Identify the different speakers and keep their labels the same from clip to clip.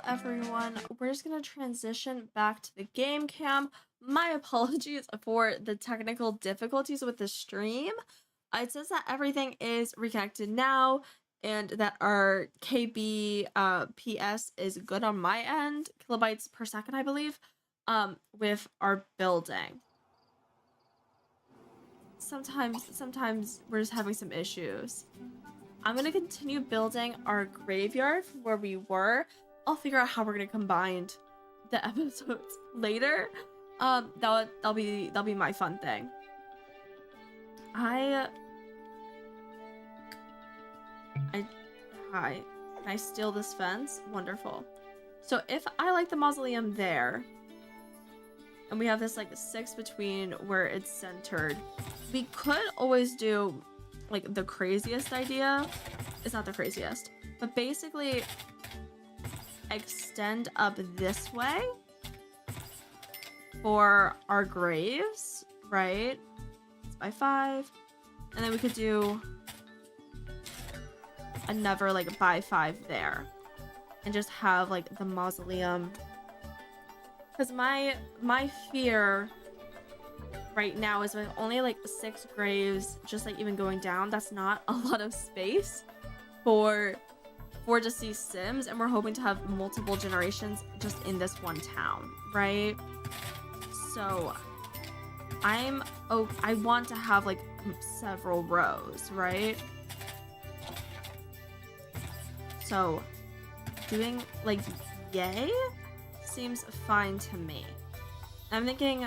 Speaker 1: everyone? We're just gonna transition back to the game cam. My apologies for the technical difficulties with the stream. It says that everything is reconnected now and that our KB PS is good on my end, kilobytes per second, I believe, with our building. Sometimes we're just having some issues. I'm gonna continue building our graveyard from where we were. I'll figure out how we're gonna combine the episodes later. That'll be my fun thing. Hi. Can I steal this fence? Wonderful. So if I like the mausoleum there, and we have this like 6 between where it's centered, we could always do like the craziest idea. It's not the craziest, but basically extend up this way for our graves, right? It's by 5, and then we could do another like by 5 there, and just have like the mausoleum. Because my fear right now is with only like 6 graves, just like even going down, that's not a lot of space for just these sims, and we're hoping to have multiple generations just in this one town, right? So I want to have like several rows, right? So doing like yay seems fine to me. I'm thinking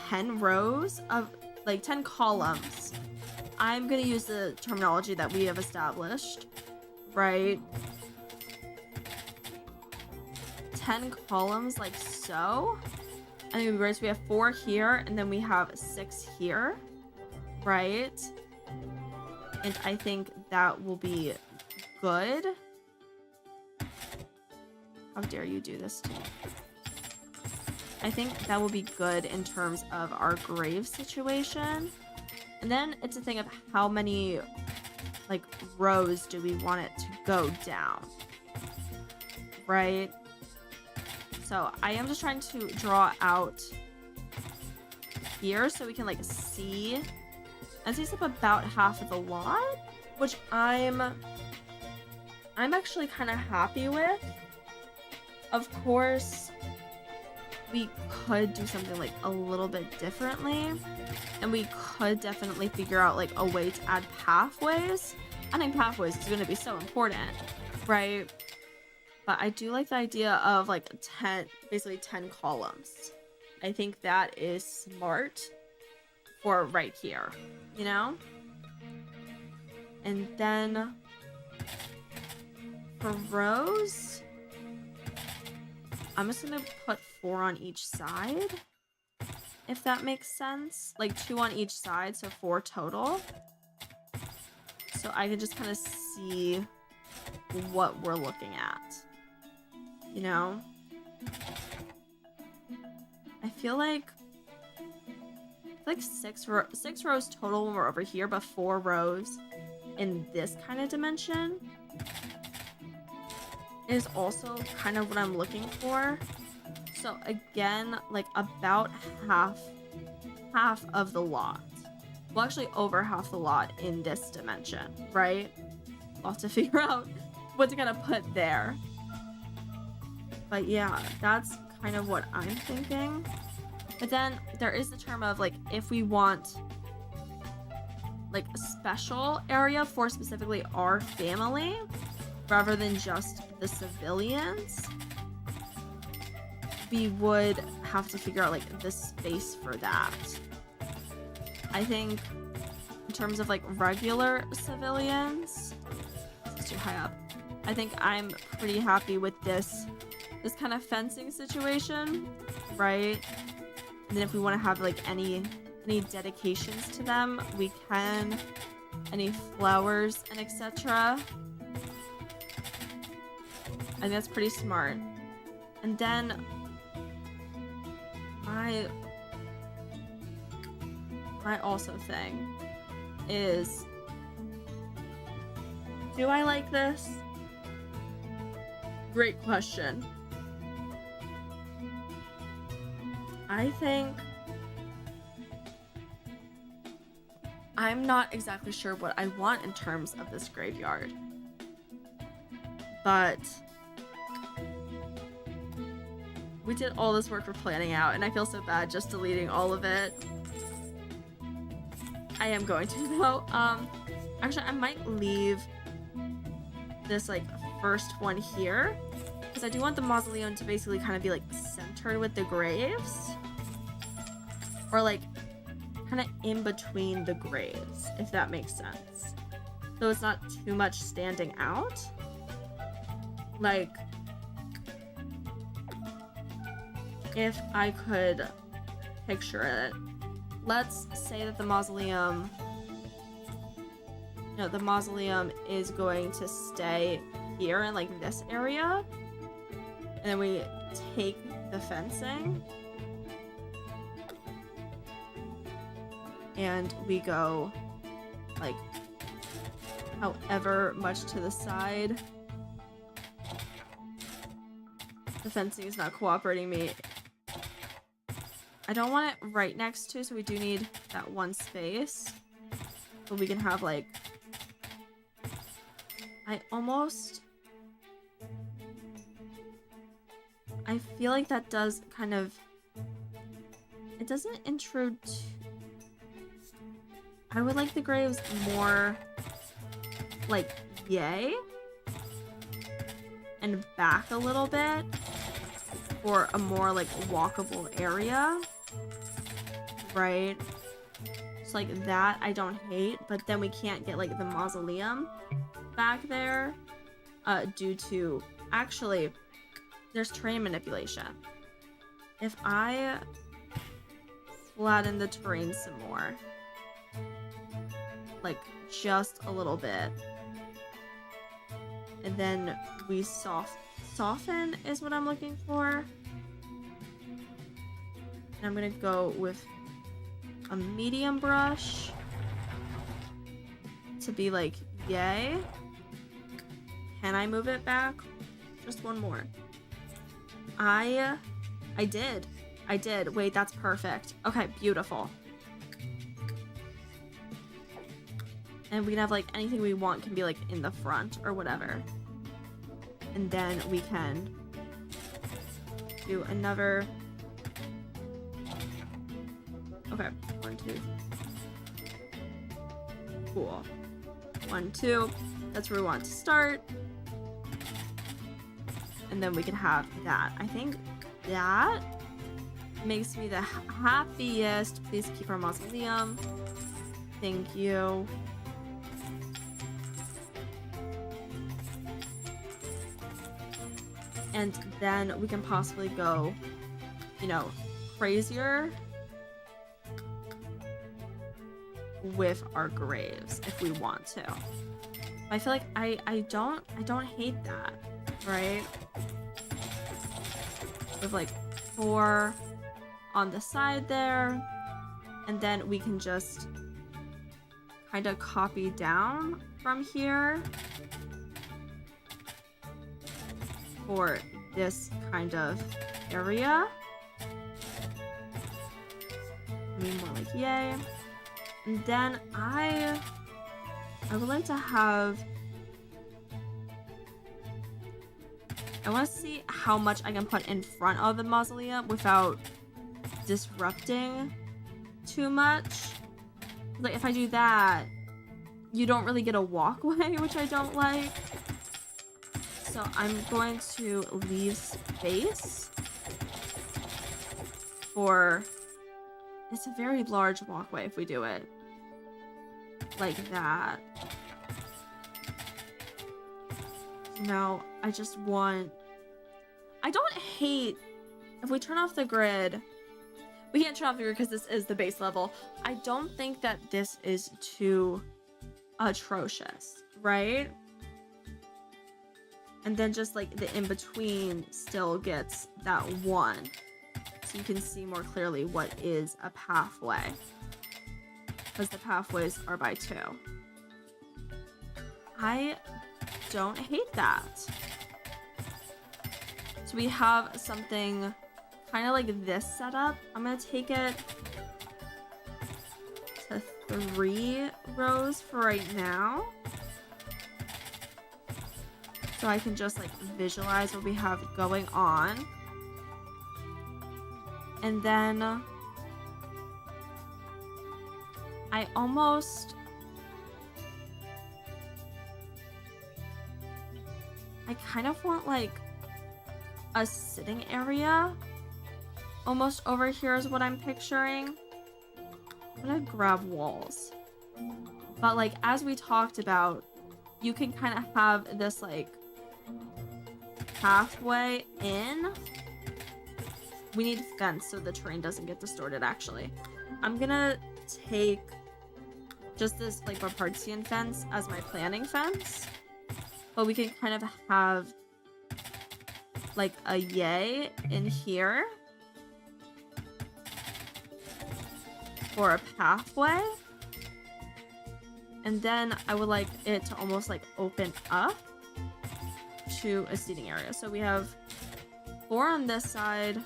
Speaker 1: 10 rows of like 10 columns. I'm gonna use the terminology that we have established, right? 10 columns like so. And then we have 4 here, and then we have 6 here, right? And I think that will be good. How dare you do this to me? I think that will be good in terms of our grave situation. And then it's a thing of how many like rows do we want it to go down, right? So I am just trying to draw out here so we can like see. And takes up about half of the lot, which I'm actually kind of happy with. Of course, we could do something like a little bit differently, and we could definitely figure out like a way to add pathways. I think pathways is going to be so important, right? But I do like the idea of like 10 columns. I think that is smart for right here, you know? And then for rows, I'm just gonna put 4 on each side, if that makes sense. Like 2 on each side, so 4 total. So I can just kind of see what we're looking at, you know? I feel like 6 rows total when we're over here, but 4 rows in this kind of dimension is also kind of what I'm looking for. So again, like about half of the lot. Well, actually over half the lot in this dimension, right? I'll have to figure out what to kind of put there. But yeah, that's kind of what I'm thinking. But then there is the term of like, if we want like a special area for specifically our family rather than just the civilians, we would have to figure out like the space for that. I think in terms of like regular civilians, it's too high up. I think I'm pretty happy with this kind of fencing situation, right? And then if we want to have like any dedications to them, we can. Any flowers and etc. I think that's pretty smart. And then my also thing is, do I like this? Great question. I think I'm not exactly sure what I want in terms of this graveyard. But we did all this work for planning out, and I feel so bad just deleting all of it. I am going to though. Actually, I might leave this like first one here, because I do want the mausoleum to basically kind of be like centered with the graves, or like kind of in between the graves, if that makes sense. So it's not too much standing out. Like, if I could picture it, let's say that the mausoleum, the mausoleum is going to stay here in like this area, and then we take the fencing and we go like however much to the side. The fencing is not cooperating me. I don't want it right next to, so we do need that one space. But we can have like, I feel like that does kind of, it doesn't intrude I would like the graves more like yay and back a little bit for a more like walkable area, right? So like that I don't hate, but then we can't get like the mausoleum back there due to, actually there's terrain manipulation. If I flatten the terrain some more, like just a little bit, and then we soften is what I'm looking for. And I'm gonna go with a medium brush to be like yay. Can I move it back? Just one more. I did. Wait, that's perfect. Okay, beautiful. And we can have like anything we want can be like in the front or whatever. And then we can do another. Okay, 1, 2. Cool. 1, 2. That's where we want to start. And then we can have that. I think that makes me the happiest. Please keep our mausoleum. Thank you. And then we can possibly go, crazier with our graves if we want to. I feel like I don't hate that, right? With like 4 on the side there, and then we can just kind of copy down from here for this kind of area. More like yay. And then I would like to have, I want to see how much I can put in front of the mausoleum without disrupting too much. Like if I do that, you don't really get a walkway, which I don't like. So I'm going to leave space for, it's a very large walkway if we do it like that. No, I just want, I don't hate, if we turn off the grid, we can't turn off the grid because this is the base level. I don't think that this is too atrocious, right? And then just like the in-between still gets that 1. So you can see more clearly what is a pathway. Because the pathways are by 2. I don't hate that. So we have something kind of like this setup. I'm gonna take it to 3 rows for right now, so I can just like visualize what we have going on. And then I kind of want like a sitting area almost over here is what I'm picturing. I'm gonna grab walls. But like, as we talked about, you can kind of have this like pathway in. We need fence so the terrain doesn't get distorted, actually. I'm gonna take just this like Barpardzian fence as my planning fence. But we can kind of have like a yay in here for a pathway. And then I would like it to almost like open up to a seating area. So we have 4 on this side,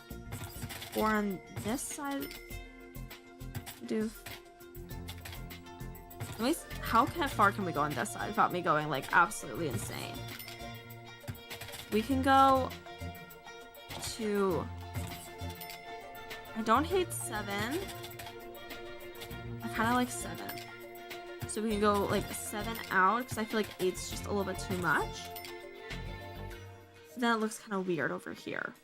Speaker 1: 4 on this side. How far can we go on this side without me going like absolutely insane? We can go to, I don't hate 7. I kind of like 7. So we can go like 7 out because I feel like 8's just a little bit too much. Then it looks kind of weird over here.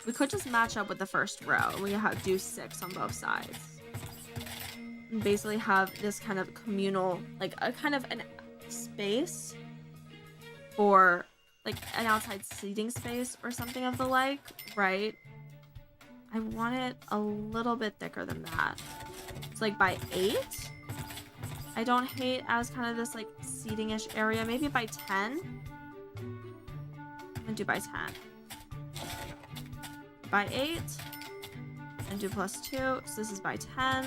Speaker 1: We could just match up with the first row. We do 6 on both sides. And basically have this kind of communal, like a kind of an space for like an outside seating space or something of the like, right? I want it a little bit thicker than that. It's like by 8. I don't hate as kind of this like seating-ish area. Maybe by 10. I'm gonna do by 10. By 8. And do +2. So this is by 10.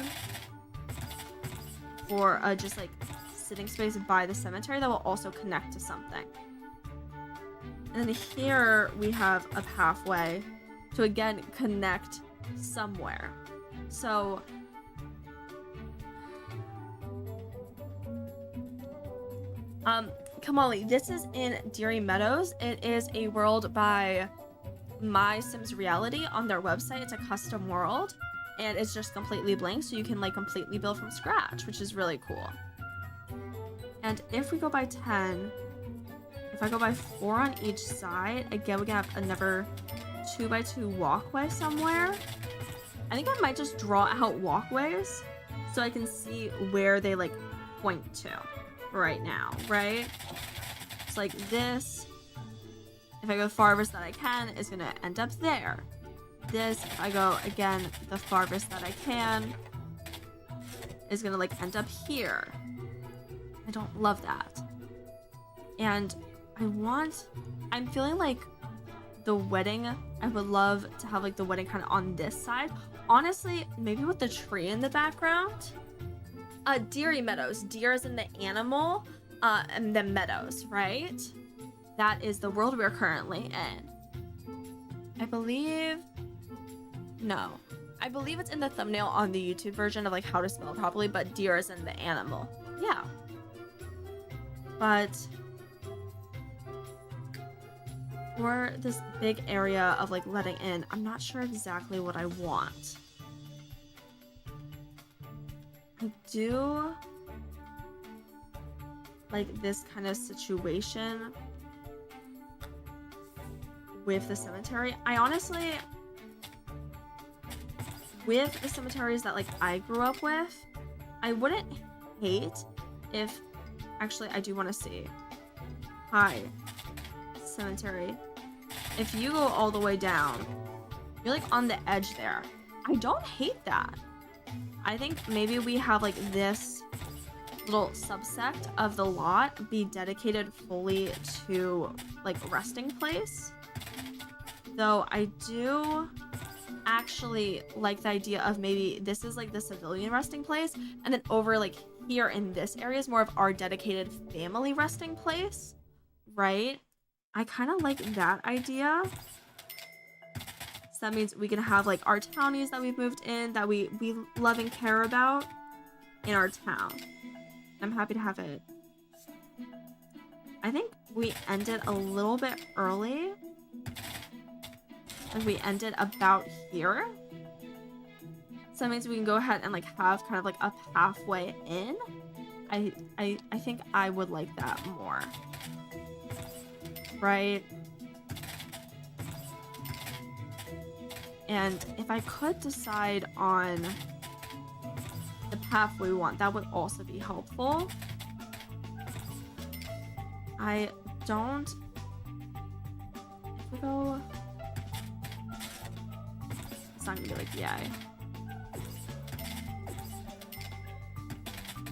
Speaker 1: For just like sitting space by the cemetery that will also connect to something. And then here we have a pathway to again connect somewhere. So Kamali, this is in Deary Meadows. It is a world by My Sims Reality on their website. It's a custom world and it's just completely blank, so you can like completely build from scratch, which is really cool. And if we go by 10, if I go by 4 on each side, again we can have another 2x2 walkway somewhere. I think I might just draw out walkways so I can see where they like point to right now, right? It's like this. If I go farthest that I can, is gonna end up there. This, if I go again the farthest that I can, is gonna like end up here. I don't love that. And I'm feeling like the wedding, I would love to have like the wedding kind of on this side. Honestly, maybe with the tree in the background. Deary Meadows. Deer is in the animal, and then meadows, right? That is the world we're currently in. I believe it's in the thumbnail on the YouTube version of like how to spell it properly, but deer is in the animal. Yeah. But for this big area of like letting in, I'm not sure exactly what I want. I do like this kind of situation with the cemetery. I honestly, with the cemeteries that like I grew up with, I wouldn't hate if, actually I do want to see, hi, cemetery, if you go all the way down, you're like on the edge there. I don't hate that. I think maybe we have like this little subsect of the lot be dedicated fully to like resting place. Though I do actually like the idea of maybe this is like the civilian resting place, and then over like here in this area is more of our dedicated family resting place, right? I kind of like that idea. So that means we can have like our townies that we've moved in, that we love and care about in our town. I'm happy to have it. I think we ended a little bit early. And we ended about here. So that means we can go ahead and like have kind of like a halfway in. I think I would like that more. Right? And if I could decide on the path we want, that would also be helpful. I don't... If we go... It's not gonna be like, yay.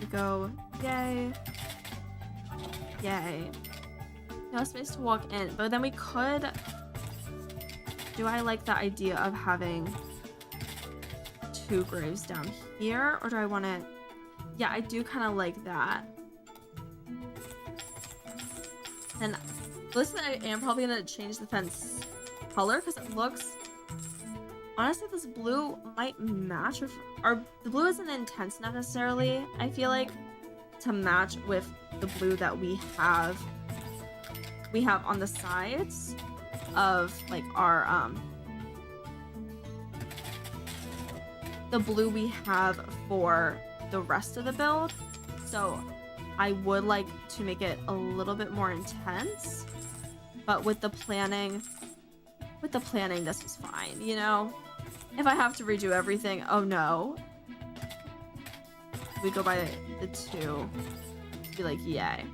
Speaker 1: We go, yay. Yay. No space to walk in, but then we could... Do I like the idea of having 2 graves down here? Or do I want to... Yeah, I do kind of like that. And listen, I am probably going to change the fence color because it looks... Honestly, this blue might match with... The blue isn't intense enough necessarily, I feel like, to match with the blue that we have on the sides of like our the blue we have for the rest of the build. So I would like to make it a little bit more intense, but with the planning this was fine, you know. If I have to redo everything, oh no, we go by the 2, be like, yay.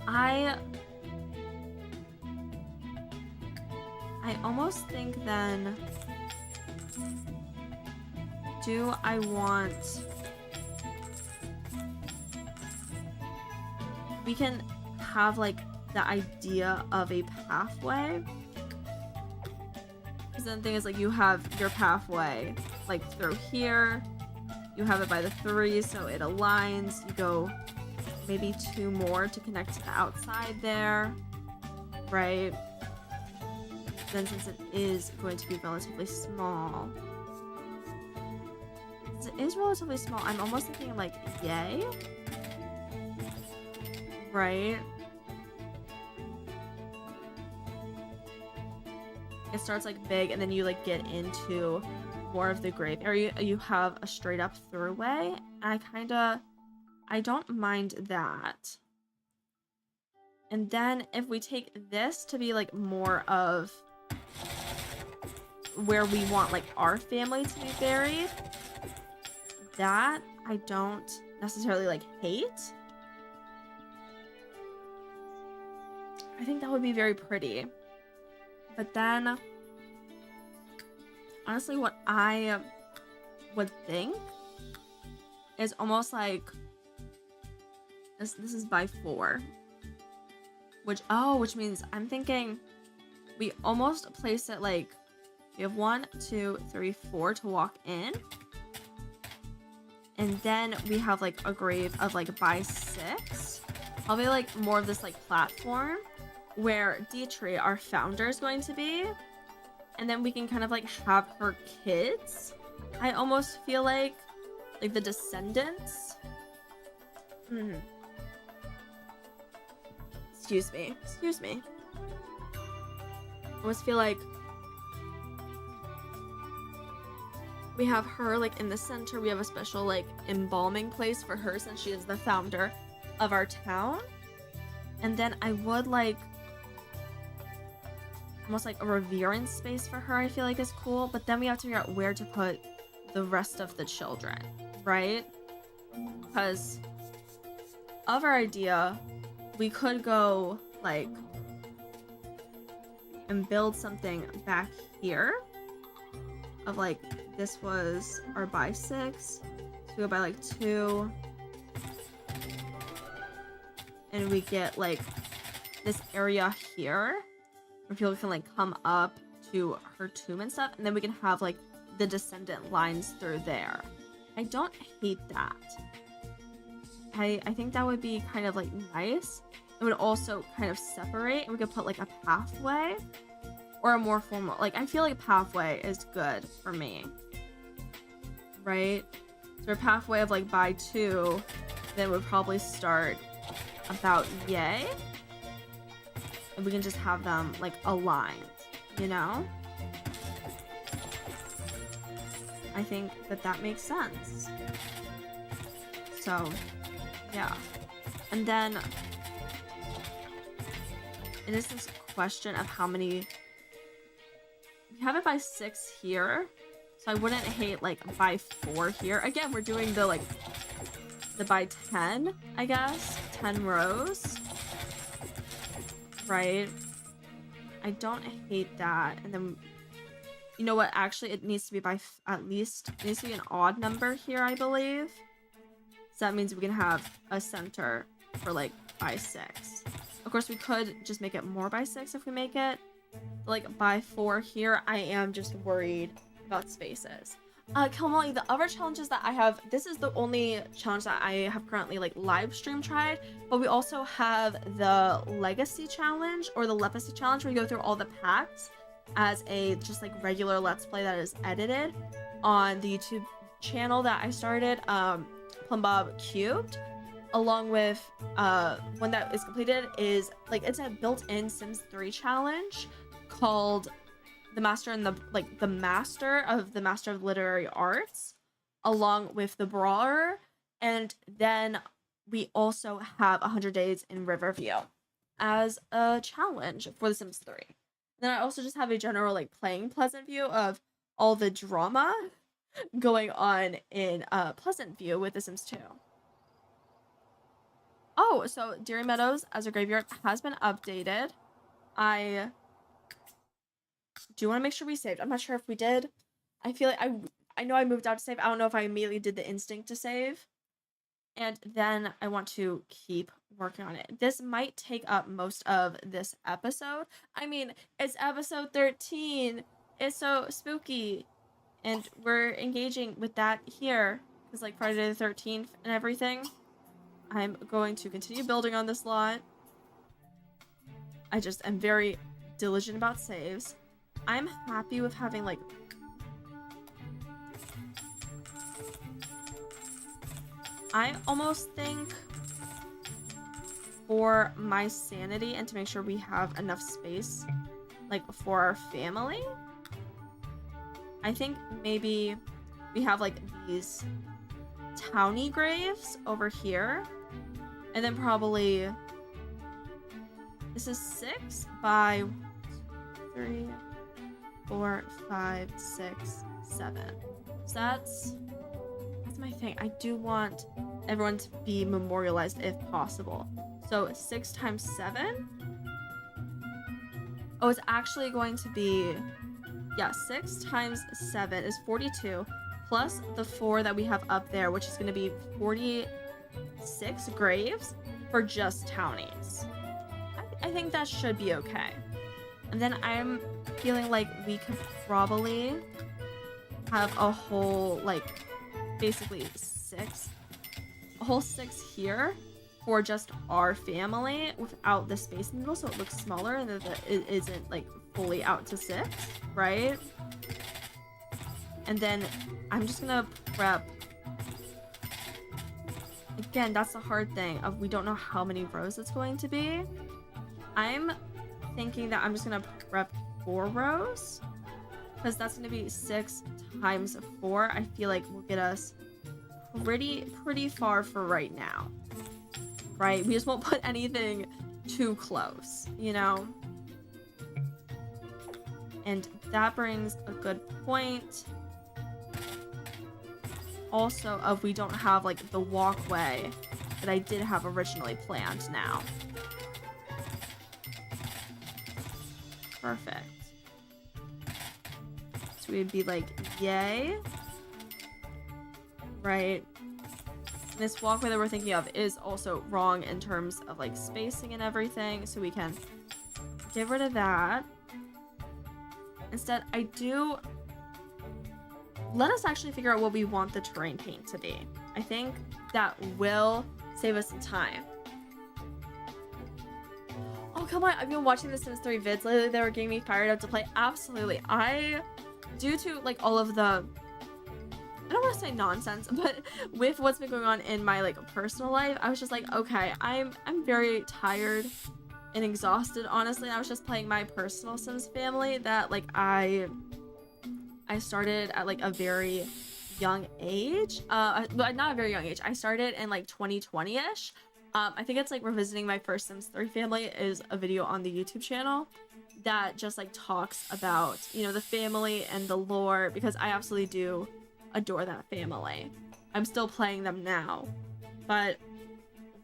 Speaker 1: I almost think then, do I want... We can have like the idea of a pathway. Because then the thing is like you have your pathway like through here. You have it by the 3 so it aligns. You go maybe 2 more to connect to the outside there. Right? Then since it is going to be relatively small. Since it is relatively small, I'm almost thinking like, yay? Right? It starts like big and then you like get into more of the grave area. You have a straight up throughway. I don't mind that. And then if we take this to be like more of where we want like our family to be buried, that I don't necessarily like hate. I think that would be very pretty. But then honestly what I would think is almost like this is by 4, which means I'm thinking we almost place it like we have 1, 2, 3, 4 to walk in. And then we have like a grave of like by 6. Probably like more of this like platform where Dietrich, our founder, is going to be. And then we can kind of like have her kids. I almost feel like the descendants. Excuse me. I almost feel like we have her like in the center. We have a special like embalming place for her since she is the founder of our town. And then I would like almost like a reverence space for her, I feel like is cool. But then we have to figure out where to put the rest of the children, right? Because of our idea, we could go like and build something back here of like, this was our by 6, so we go by like 2, and we get like this area here where people can like come up to her tomb and stuff, and then we can have like the descendant lines through there. I don't hate that. I think that would be kind of like nice. It would also kind of separate, and we could put like a pathway or a more formal, like I feel like pathway is good for me, right? So a pathway of like by 2, then would probably start about yay, and we can just have them like aligned, you know? I think that that makes sense. So yeah, and then it is this question of how many. We have it by 6 here, so I wouldn't hate like by 4 here. Again, we're doing the like the by 10, I guess, 10 rows, right? I don't hate that. And then, you know what? Actually, it needs to be by at least, it needs to be an odd number here, I believe. So that means we can have a center for like by 6. Of course, we could just make it more by 6 if we make it like by 4 here. I am just worried about spaces. Kilmolly, the other challenges that I have, this is the only challenge that I have currently like live stream tried, but we also have the Legacy challenge or the Lepacy challenge where you go through all the packs as a just like regular Let's Play that is edited on the YouTube channel that I started, Plumbob Cubed, along with one that is completed is like it's a built-in Sims 3 challenge called the Master and the Master of Literary Arts, along with the Brawler, and then we also have 100 Days in Riverview as a challenge for The Sims 3. Then I also just have a general like playing Pleasantview of all the drama going on in Pleasantview with The Sims 2. Oh, so Deary Meadows as a graveyard has been updated. I do want to make sure we saved. I'm not sure if we did. I feel like I know I moved out to save. I don't know if I immediately did the instinct to save. And then I want to keep working on it. This might take up most of this episode. I mean, it's episode 13. It's so spooky. And we're engaging with that here. Because like Friday the 13th and everything. I'm going to continue building on this lot. I just am very diligent about saves. I'm happy with having like I almost think for my sanity and to make sure we have enough space like for our family, I think maybe we have like these towny graves over here, and then probably this is 6 by 3, 4, 5, 6, 7. So that's my thing. I do want everyone to be memorialized if possible. So 6 times 7. Oh, it's actually going to be, yeah, 6 times 7 is 42, plus the 4 that we have up there, which is going to be 46 graves for just townies. I think that should be okay. And then I'm feeling like we could probably have a whole, like, basically 6, a whole 6 here for just our family without the space in the middle, so it looks smaller and that it isn't like fully out to 6, right? And then I'm just gonna prep. Again, that's the hard thing of we don't know how many rows it's going to be. I'm thinking that I'm just gonna prep 4 rows because that's gonna be 6 times 4. I feel like will get us pretty far for right now, right? We just won't put anything too close, you know? And that brings a good point also of we don't have like the walkway that I did have originally planned now. Perfect. So we'd be like, yay. Right. And this walkway that we're thinking of is also wrong in terms of like spacing and everything. So we can get rid of that. Instead, let us actually figure out what we want the terrain paint to be. I think that will save us some time. Oh, come on. I've been watching the Sims 3 vids lately. They were getting me fired up to play. Absolutely. Due to like all of the, I don't want to say nonsense, but with what's been going on in my like personal life, I was just like, okay, I'm very tired and exhausted, honestly. I was just playing my personal Sims family that like I started at like a very young age. But not a very young age. I started in like 2020-ish. I think it's like revisiting my first Sims 3 family is a video on the YouTube channel that just like talks about, you know, the family and the lore, because I absolutely do adore that family. I'm still playing them now, but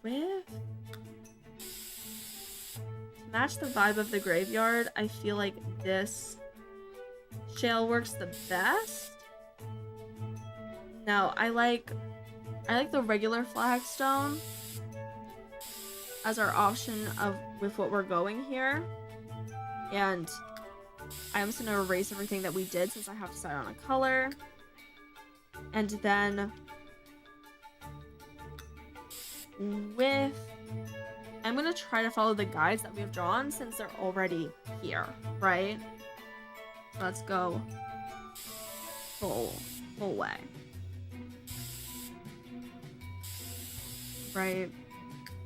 Speaker 1: with to match the vibe of the graveyard, I feel like this shale works the best. Now I like the regular flagstone as our option of with what we're going here, and I'm just gonna erase everything that we did since I have to decide on a color, and then I'm gonna try to follow the guides that we've drawn since they're already here, right? Let's go full way, right?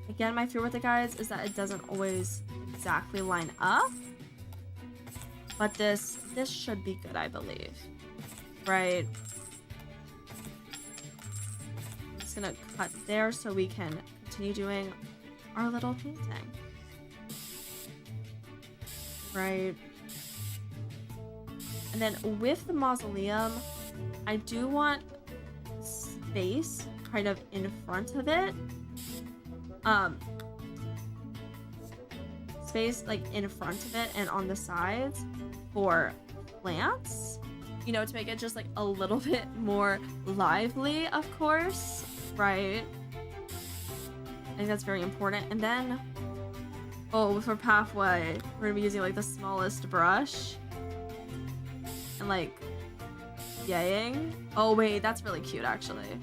Speaker 1: Again, my fear with the guides is that it doesn't always exactly line up, but this should be good, I believe, right? I'm just gonna cut there so we can continue doing our little painting, right? And then with the mausoleum, I do want space kind of in front of it. Space like in front of it and on the sides for plants, you know, to make it just like a little bit more lively, of course, right? I think that's very important. And then, oh, for pathway, we're gonna be using like the smallest brush and like yaying. Oh wait, that's really cute actually.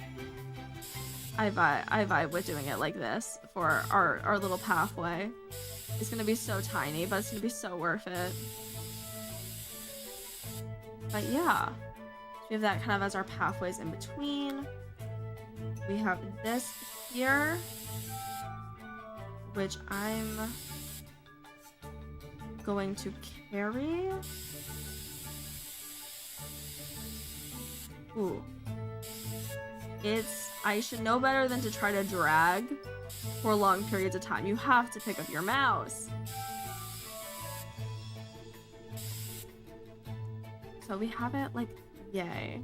Speaker 1: I vibe with doing it like this for our little pathway. It's gonna be so tiny, but it's gonna be so worth it. But yeah, we have that kind of as our pathways in between. We have this here, which I'm going to carry. Ooh. I should know better than to try to drag for long periods of time. You have to pick up your mouse. So we have it like, yay.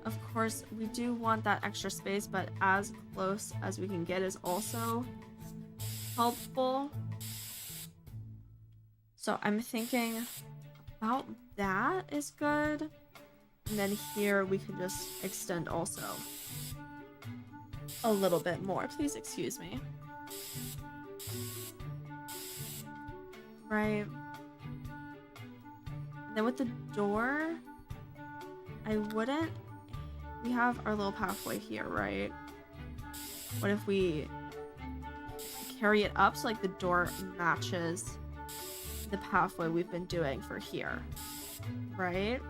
Speaker 1: Of course, we do want that extra space, but as close as we can get is also helpful. So I'm thinking about that is good. And then here we can just extend also a little bit more. Please excuse me. Right. And then with the door, I wouldn't... We have our little pathway here, right? What if we carry it up so like the door matches the pathway we've been doing for here, right?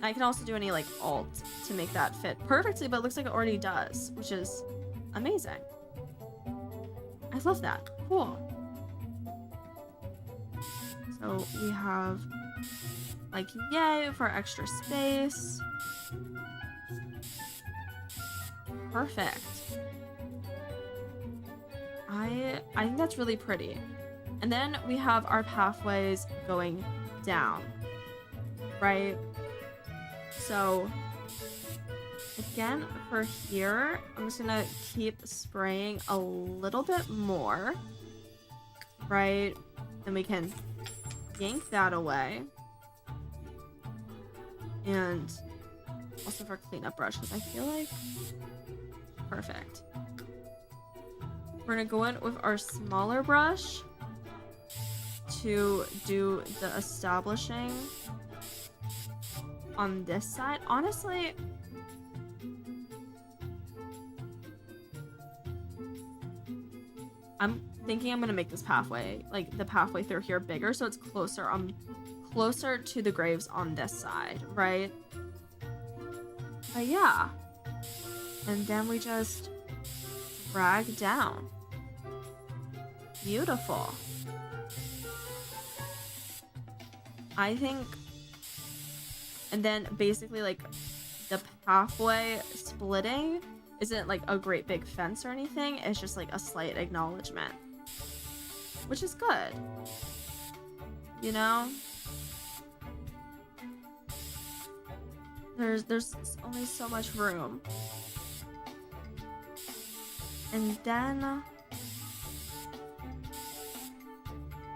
Speaker 1: I can also do any like alt to make that fit perfectly, but it looks like it already does, which is amazing. I love that. Cool. So we have like yay for extra space. Perfect. I think that's really pretty. And then we have our pathways going down, right? So again, for here, I'm just gonna keep spraying a little bit more, right? Then we can yank that away. And also for cleanup brush, because I feel like perfect. We're gonna go in with our smaller brush to do the establishing on this side. Honestly, I'm thinking I'm gonna make this pathway, like the pathway through here, bigger so it's closer. Closer to the graves on this side, right? But yeah. And then we just drag down. Beautiful. I think, and then basically like the pathway splitting isn't like a great big fence or anything. It's just like a slight acknowledgement, which is good. You know? There's only so much room. And then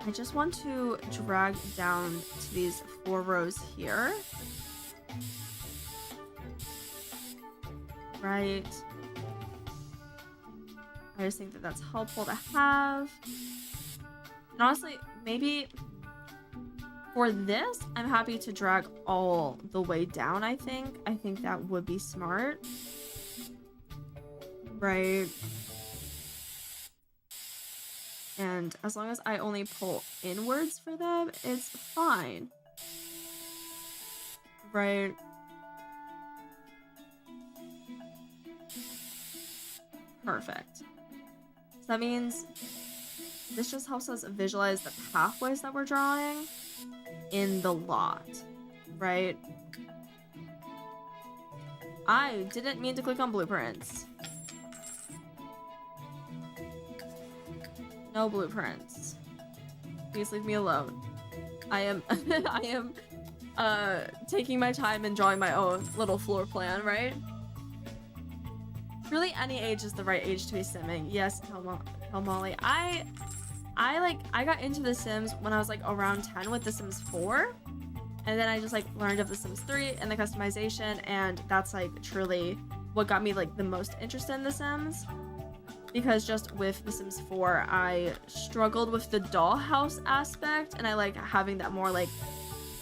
Speaker 1: I just want to drag down to these 4 rows here. Right. I just think that that's helpful to have. And honestly, maybe for this, I'm happy to drag all the way down, I think. I think that would be smart. Right. And as long as I only pull inwards for them, it's fine. Right. Perfect. So that means this just helps us visualize the pathways that we're drawing in the lot, right? I didn't mean to click on blueprints. No blueprints. Please leave me alone. I am I am taking my time and drawing my own little floor plan, right? Truly any age is the right age to be simming. Yes, tell Molly. I got into The Sims when I was like around 10 with The Sims 4. And then I just like learned of The Sims 3 and the customization, and that's like truly what got me like the most interested in The Sims. Because just with The Sims 4, I struggled with the dollhouse aspect, and I like having that more like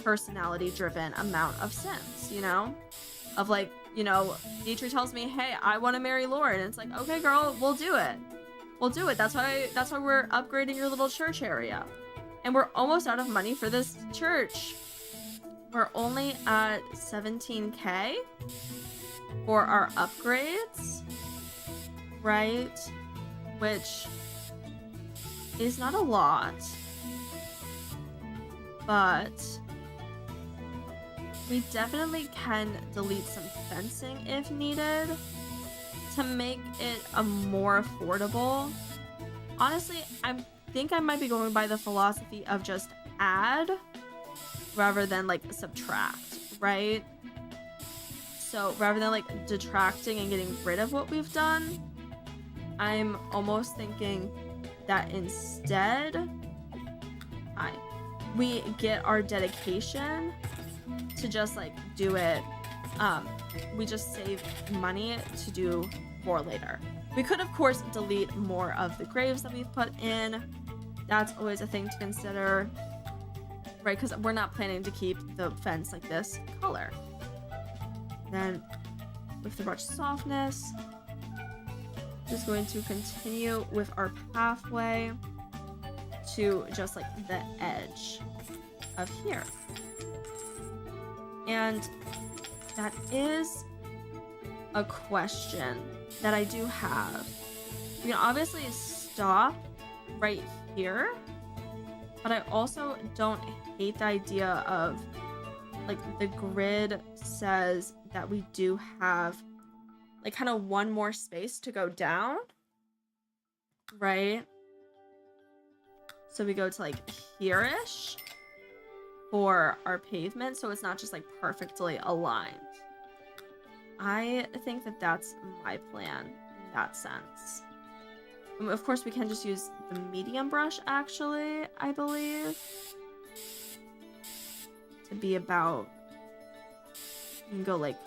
Speaker 1: personality driven amount of Sims, you know? Of like, you know, Dietrich tells me, hey, I want to marry Lauren. And it's like, okay, girl, we'll do it. We'll do it. That's why we're upgrading your little church area. And we're almost out of money for this church. We're only at 17K for our upgrades, right? Which is not a lot, but we definitely can delete some fencing if needed to make it a more affordable. Honestly, I think I might be going by the philosophy of just add rather than like subtract, right? So rather than like detracting and getting rid of what we've done, I'm almost thinking that instead we get our dedication to just like do it. We just save money to do more later. We could of course delete more of the graves that we've put in. That's always a thing to consider, right? Because we're not planning to keep the fence like this color. Then with the brush softness, just going to continue with our pathway to just like the edge of here. And that is a question that I do have. You can obviously stop right here, but I also don't hate the idea of like the grid says that we do have like kind of one more space to go down, right? So we go to like here-ish for our pavement, so it's not just like perfectly aligned. I think that that's my plan in that sense. Of course, we can just use the medium brush, actually, I believe, to be about, you can go like,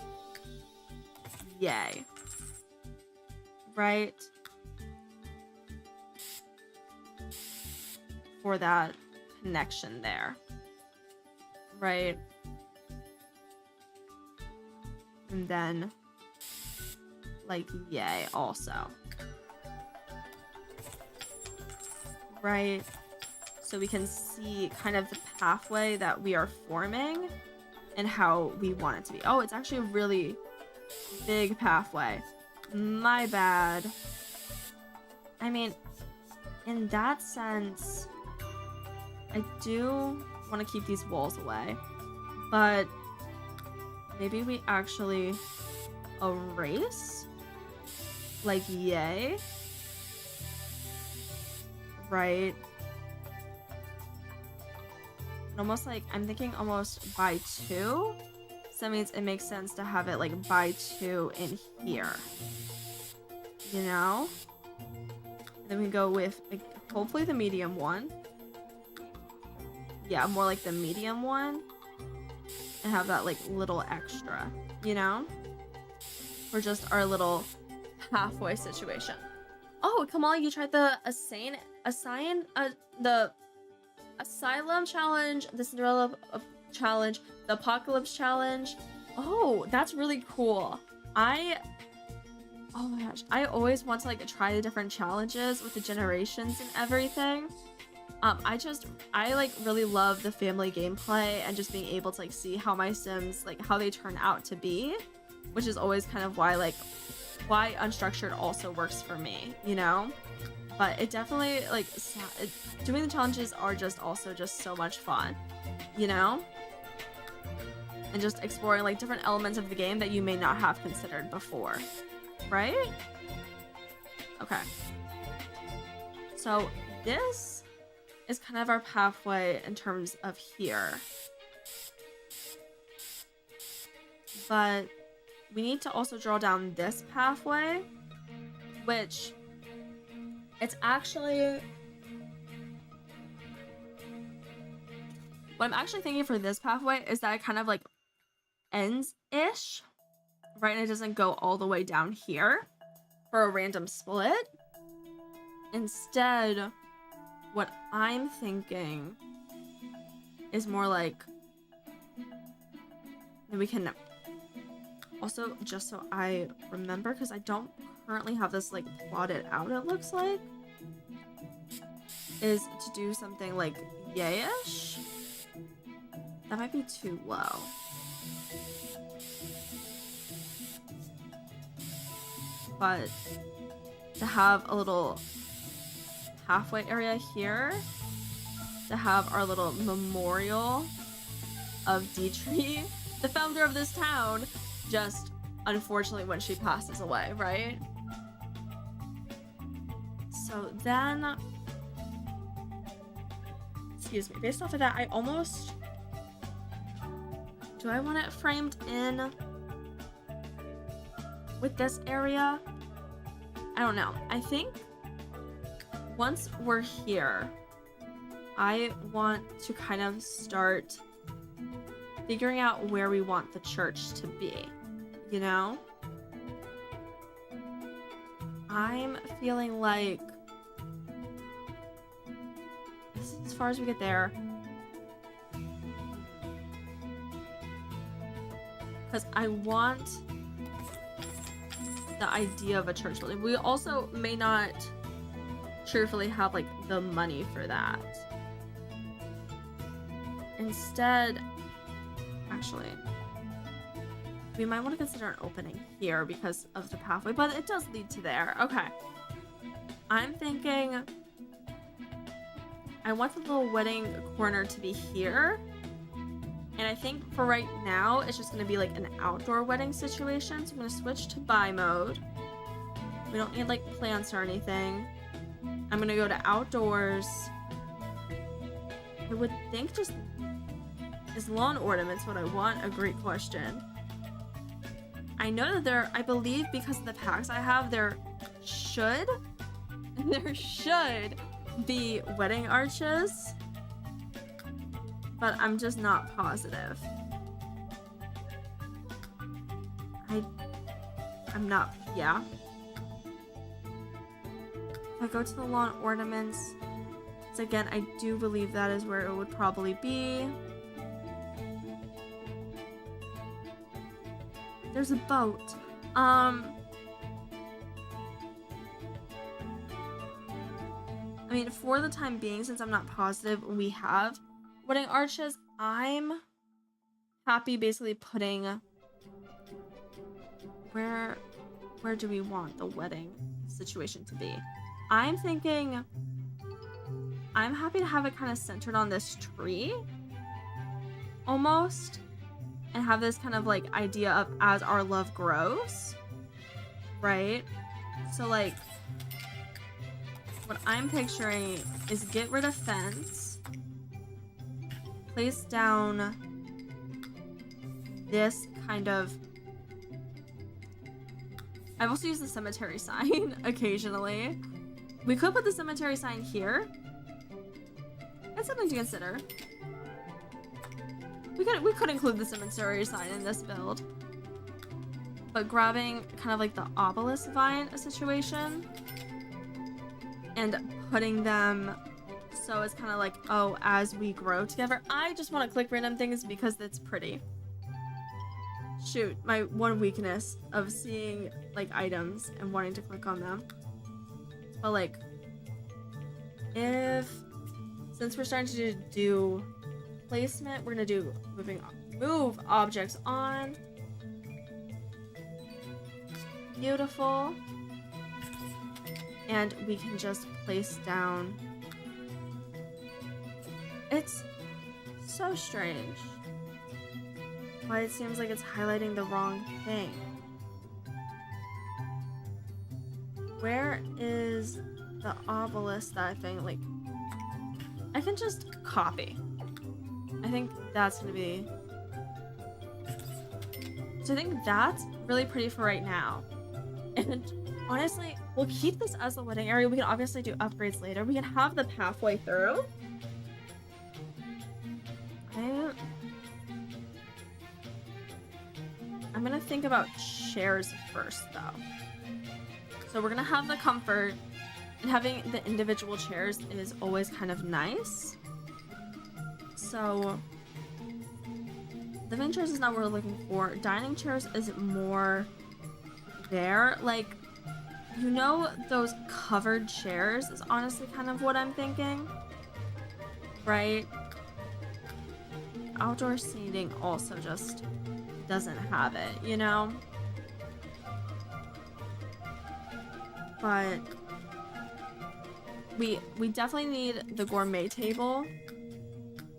Speaker 1: yay, right? For that connection there, right? And then like yay also. right? So we can see kind of the pathway that we are forming and how we want it to be. Oh, it's actually a really big pathway. My bad. I mean, in that sense, I do want to keep these walls away, but maybe we actually erase? Like, yay? Right? Almost like, I'm thinking almost by 2. So that means it makes sense to have it like by 2 in here. You know? And then we go with like, hopefully the medium one. Yeah, more like the medium one. And have that like little extra, you know? For just our little halfway situation. Oh, Kamal, you tried the the Asylum challenge, the Cinderella challenge, the Apocalypse challenge. Oh, that's really cool. Oh my gosh, I always want to like try the different challenges with the generations and everything. I like really love the family gameplay and just being able to like see how my Sims, like how they turn out to be, which is always kind of why unstructured also works for me, you know? But it definitely, like, doing the challenges are just also just so much fun, you know? And just exploring, like, different elements of the game that you may not have considered before, right? Okay. So, this is kind of our pathway in terms of here. But we need to also draw down this pathway, which it's actually what I'm actually thinking for this pathway is that it kind of like ends-ish, right? And it doesn't go all the way down here for a random split. Instead, what I'm thinking is more like that we can also, just so I remember, because I don't currently have this like plotted out, it looks like, is to do something like yayish. That might be too low. But to have a little halfway area here, to have our little memorial of Dietrich, the founder of this town, just unfortunately when she passes away, right? So then, excuse me, based off of that, do I want it framed in with this area? I don't know. I think once we're here, I want to kind of start figuring out where we want the church to be, you know? I'm feeling like as far as we get there, because I want the idea of a church building. We also may not truthfully have like the money for that. Instead, actually, we might want to consider an opening here because of the pathway, but it does lead to there. Okay. I'm thinking I want the little wedding corner to be here. And I think for right now, it's just going to be like an outdoor wedding situation. So I'm going to switch to buy mode. We don't need like plants or anything. I'm going to go to outdoors. I would think just, is lawn ornaments what I want? A great question. I know that I believe because of the packs I have, there should be wedding arches, but I'm just not positive. I'm not, yeah. If I go to the lawn ornaments, so again, I do believe that is where it would probably be. There's a boat. I I mean, for the time being, since I'm not positive we have wedding arches, I'm happy basically putting where do we want the wedding situation to be? I'm thinking I'm happy to have it kind of centered on this tree almost, and have this kind of like idea of as our love grows, right? So like what I'm picturing is get rid of fence, place down this kind of, I've also used the cemetery sign occasionally. We could put the cemetery sign here. That's something to consider. We could include the cemetery sign in this build. But grabbing kind of like the obelisk vine situation and putting them so it's kind of like, oh, as we grow together. I just want to click random things because it's pretty. Shoot, my one weakness of seeing like items and wanting to click on them. But like, since we're starting to do placement, we're gonna do move objects on. Beautiful. And we can just place down. It's so strange why it seems like it's highlighting the wrong thing. Where is the obelisk that thing? Like, I can just copy. I think that's gonna be. So I think that's really pretty for right now. And honestly, we'll keep this as the wedding area. We can obviously do upgrades later. We can have the pathway through. I'm gonna think about chairs first, though. So we're gonna have the comfort, and having the individual chairs is always kind of nice. So living chairs is not what we're looking for. Dining chairs is more there. Like, you know, those covered chairs is honestly kind of what I'm thinking, right? Outdoor seating also just doesn't have it, you know? But we definitely need the gourmet table.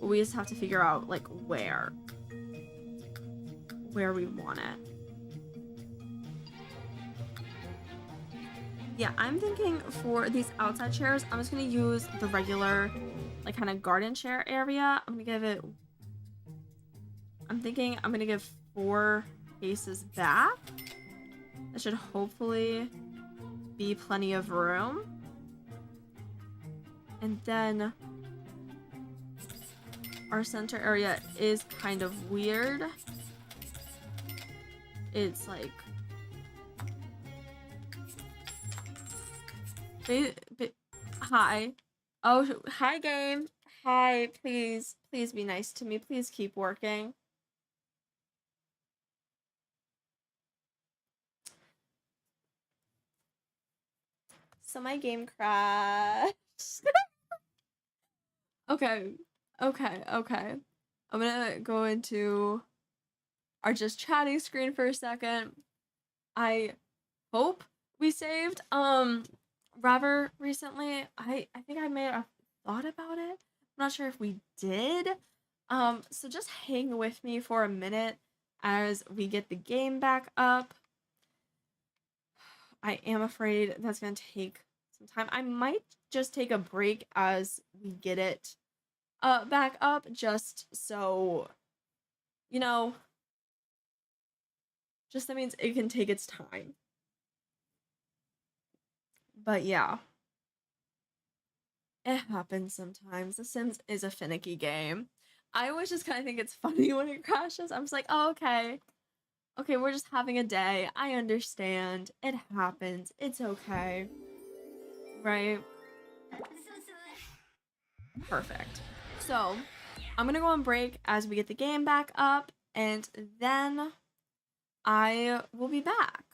Speaker 1: We just have to figure out like where we want it. Yeah, I'm thinking for these outside chairs, I'm just gonna use the regular like kind of garden chair area. I'm thinking I'm gonna give 4 paces back. That should hopefully be plenty of room. And then our center area is kind of weird. It's like hi. Oh, hi game. Hi, please be nice to me. Please keep working. So my game crashed. Okay. I'm gonna go into our just chatting screen for a second. I hope we saved Rather recently. I think I may have thought about it. I'm not sure if we did. So just hang with me for a minute as we get the game back up. I am afraid that's gonna take some time. I might just take a break as we get it back up, just so, you know, just that means it can take its time. But yeah, it happens sometimes. The Sims is a finicky game. I always just kind of think it's funny when it crashes. I'm just like, oh, okay, we're just having a day. I understand. It happens. It's okay. Right? Perfect. So, I'm gonna go on break as we get the game back up, and then I will be back.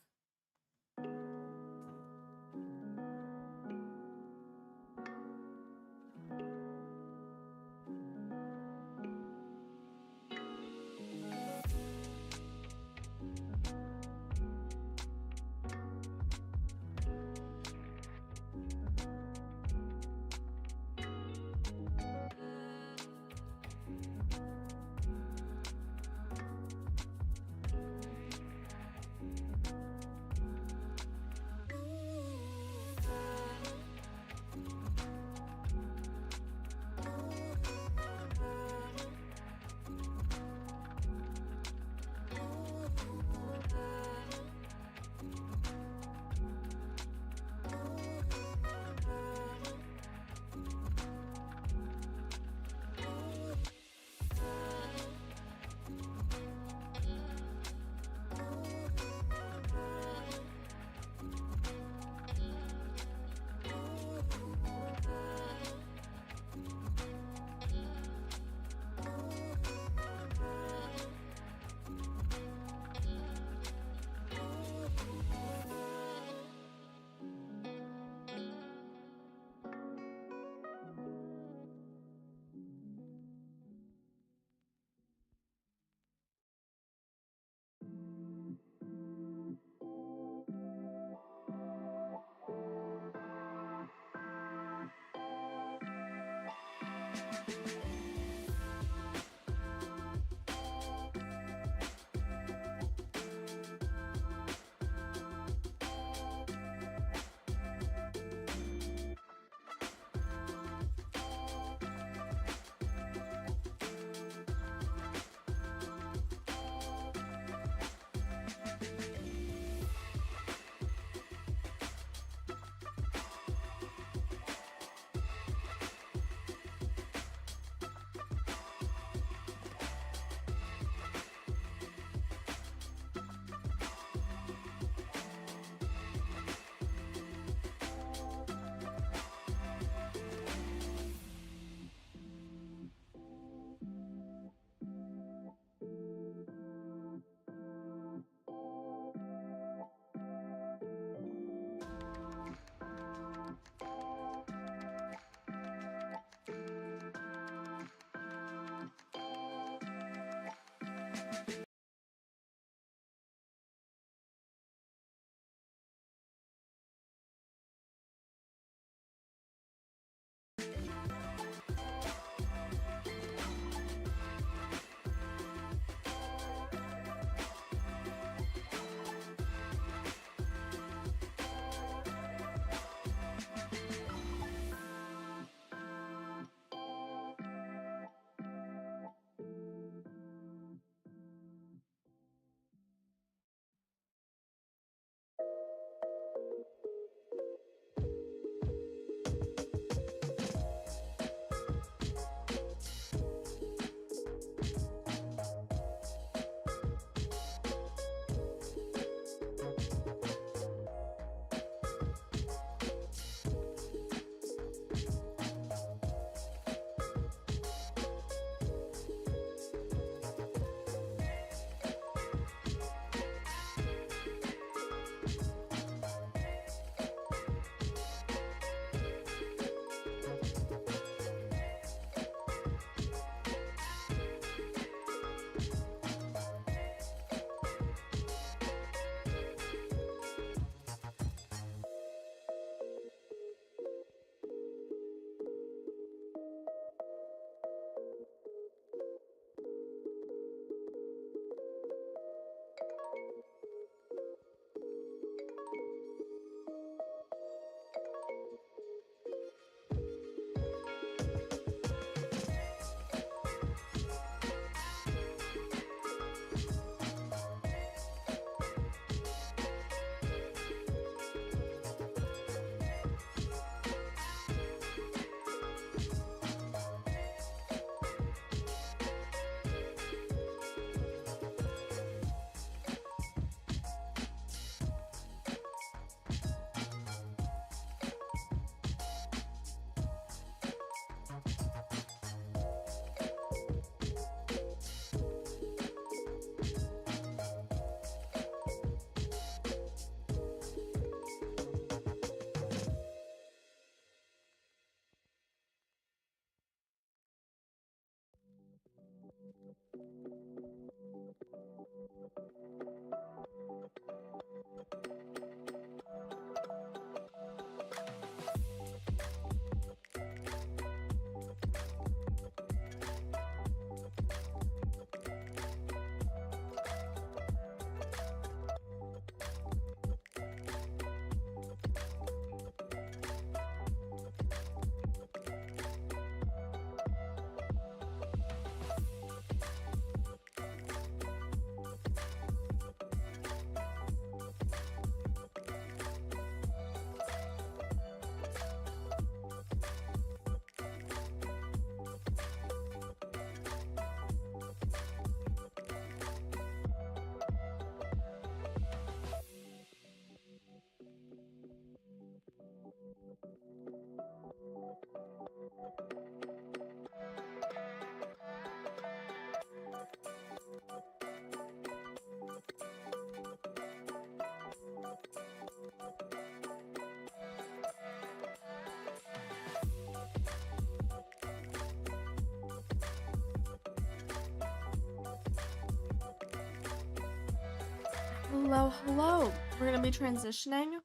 Speaker 1: Hello, hello. We're gonna be transitioning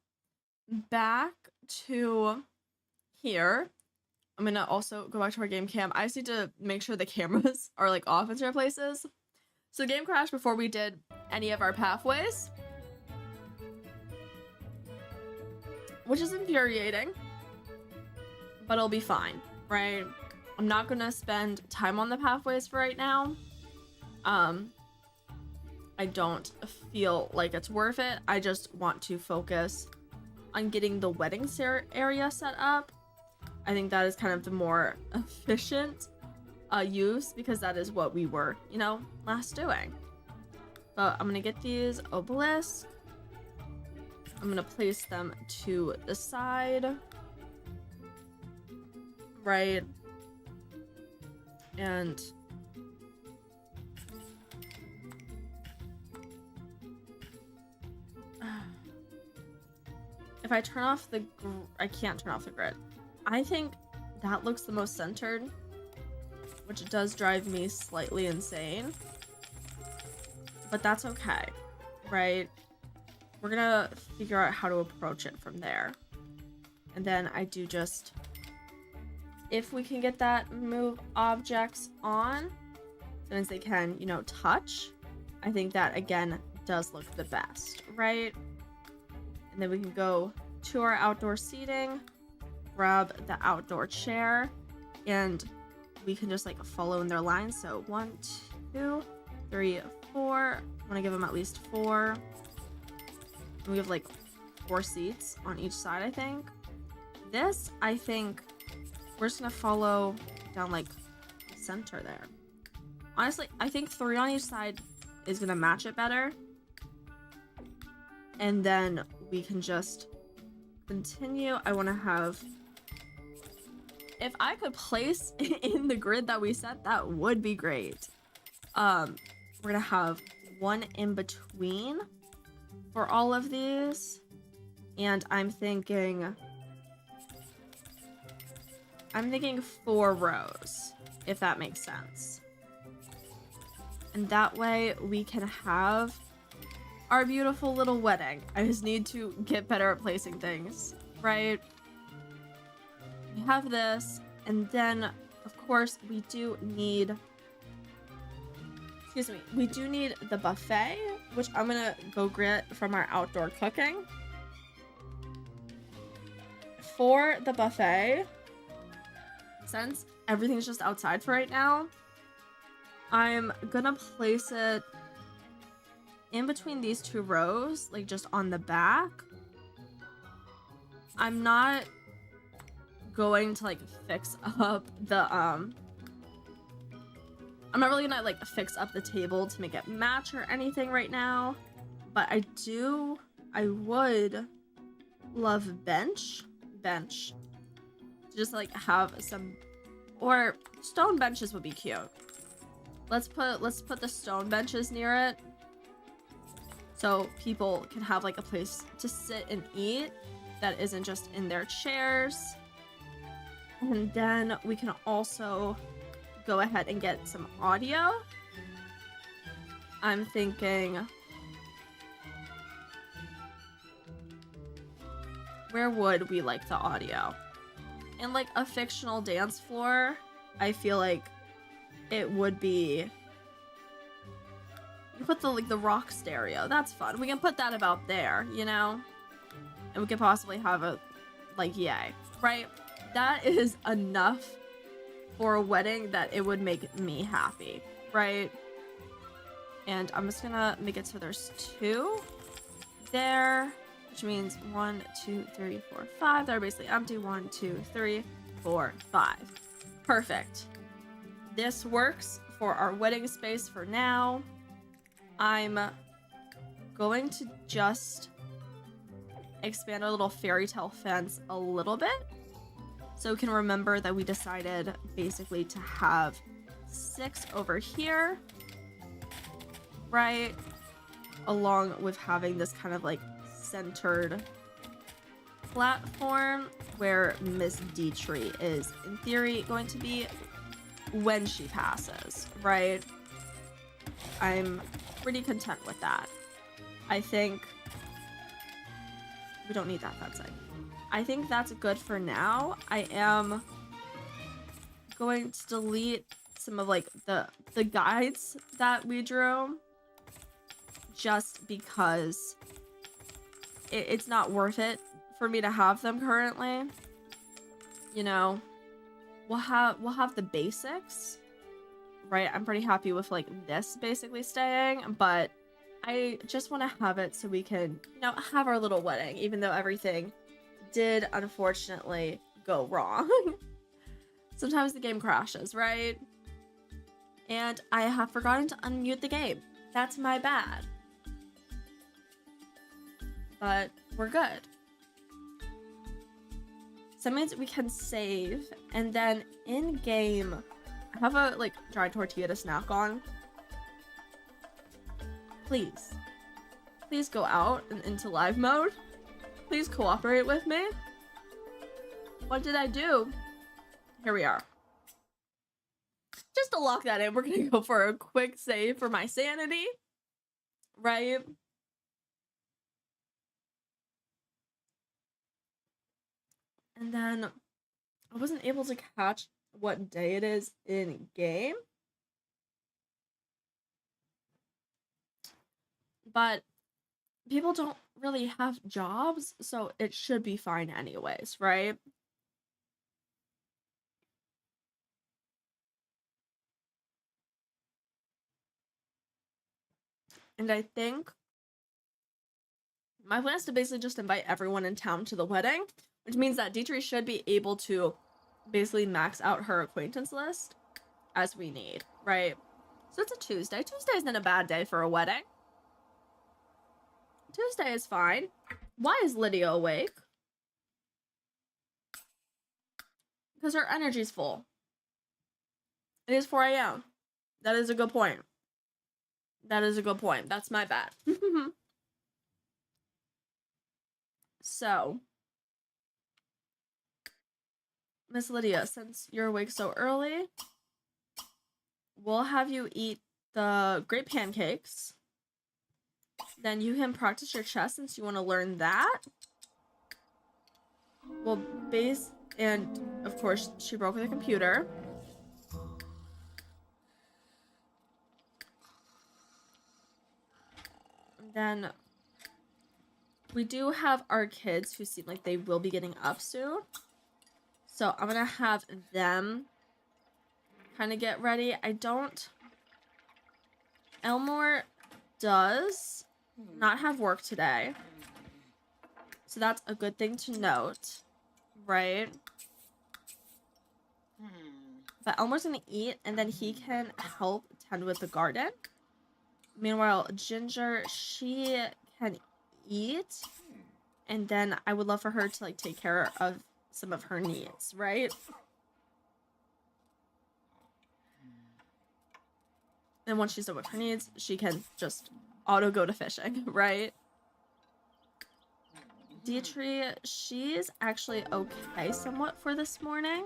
Speaker 1: back to here. I'm gonna also go back to our game cam. I just need to make sure the cameras are like off in certain places. So the game crashed before we did any of our pathways, which is infuriating, but it'll be fine, right? I'm not gonna spend time on the pathways for right now. I don't feel like it's worth it. I just want to focus on getting the wedding area set up. I think that is kind of the more efficient use, because that is what we were, you know, last doing. But I'm gonna get these obelisks. I'm gonna place them to the side, right? And if I turn off the I can't turn off the grid. I think that looks the most centered, which does drive me slightly insane. But that's okay, right? We're gonna figure out how to approach it from there. And then I do just, if we can get that move objects on, since they can, you know, touch, I think that again does look the best, right? And then we can go to our outdoor seating, grab the outdoor chair, and we can just like follow in their line. So 1, 2, 3, 4. I want to give them at least 4. And we have like 4 seats on each side, I think. This, I think, we're just gonna follow down like center there. Honestly, I think 3 on each side is gonna match it better. And then we can just continue. I want to have, if I could place in the grid that we set, that would be great. We're gonna have 1 in between for all of these, and I'm thinking 4 rows, if that makes sense. And that way we can have our beautiful little wedding. I just need to get better at placing things, right? We have this, and then of course we do need, we do need the buffet, which I'm gonna go get from our outdoor cooking. For the buffet, since everything's just outside for right now, I'm gonna place it in between these 2 rows, like just on the back. I'm not going to like fix up the I'm not really gonna like fix up the table to make it match or anything right now, but I would love bench to just like have some, or stone benches would be cute. Let's put the stone benches near it, so people can have like a place to sit and eat that isn't just in their chairs. And then we can also go ahead and get some audio. I'm thinking, where would we like the audio? In like a fictional dance floor, I feel like it would be, you put the rock stereo. That's fun. We can put that about there, you know? And we could possibly have a, like, yay, right? That is enough for a wedding that it would make me happy, right? And I'm just gonna make it so there's 2 there, which means 1, 2, 3, 4, 5. They're basically empty. 1, 2, 3, 4, 5. Perfect. This works for our wedding space for now. I'm going to just expand our little fairy tale fence a little bit, so we can remember that we decided basically to have 6 over here, right? Along with having this kind of like centered platform where Miss Dietrich is in theory going to be when she passes, right? I'm pretty content with that. I think we don't need that fencing. I think that's good for now. I am going to delete some of like the guides that we drew, just because it's not worth it for me to have them currently. You know, we'll have the basics, right? I'm pretty happy with like this basically staying, but I just want to have it so we can, you know, have our little wedding, even though everything did unfortunately go wrong. Sometimes the game crashes, right? And I have forgotten to unmute the game. That's my bad. But we're good. So that means we can save, and then in game, I have a like dry tortilla to snack on. Please go out and into live mode. Please cooperate with me. What did I do? Here we are. Just to lock that in, we're gonna go for a quick save for my sanity, right? And then I wasn't able to catch what day it is in game. But people don't really have jobs, so it should be fine anyways, right? And I think my plan is to basically just invite everyone in town to the wedding, which means that Dietrich should be able to basically max out her acquaintance list as we need, right? So it's a Tuesday. Tuesday isn't a bad day for a wedding. Tuesday is fine. Why is Lydia awake? Because her energy's full. It is 4 a.m. That is a good point. That is a good point. That's my bad. So, Miss Lydia, since you're awake so early, we'll have you eat the great pancakes. Then you can practice your chess since you want to learn that. We'll base, and of course, she broke the computer. And then we do have our kids who seem like they will be getting up soon. So I'm gonna have them kind of get ready. Elmore does not have work today. So that's a good thing to note, right? But Elmore's gonna eat, and then he can help tend with the garden. Meanwhile, Ginger, she can eat, and then I would love for her to like take care of some of her needs, right? And once she's done with her needs, she can just auto go to fishing, right? Dietrich, she's actually okay somewhat for this morning,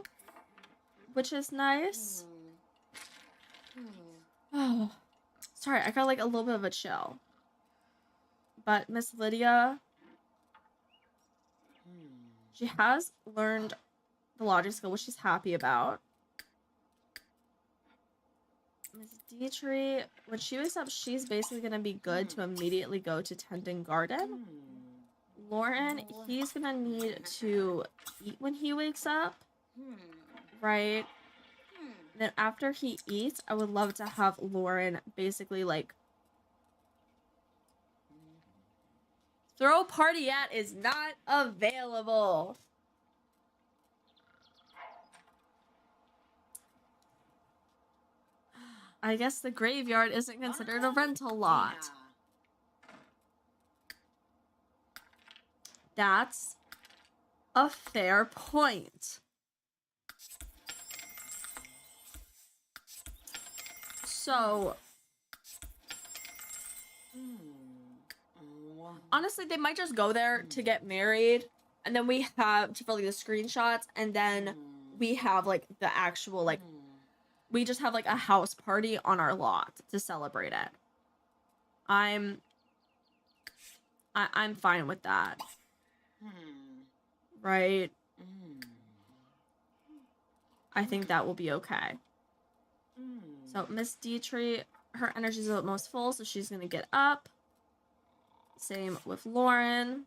Speaker 1: which is nice. Oh, sorry, I got like a little bit of a chill. But Miss Lydia, she has learned the logic skill, which she's happy about. Miss Dietrich, when she wakes up, she's basically going to be good to immediately go to tending garden. Lauren, he's going to need to eat when he wakes up, right? Then after he eats, I would love to have Lauren basically like throw party at is not available. I guess the graveyard isn't considered a rental lot. That's a fair point. So, honestly, they might just go there to get married, and then we have to like the screenshots, and then we have like the actual like we just have like a house party on our lot to celebrate it. I'm fine with that. Right? I think that will be okay. So Miss Dietrich, her energy is the most full, so she's gonna get up. Same with Lauren.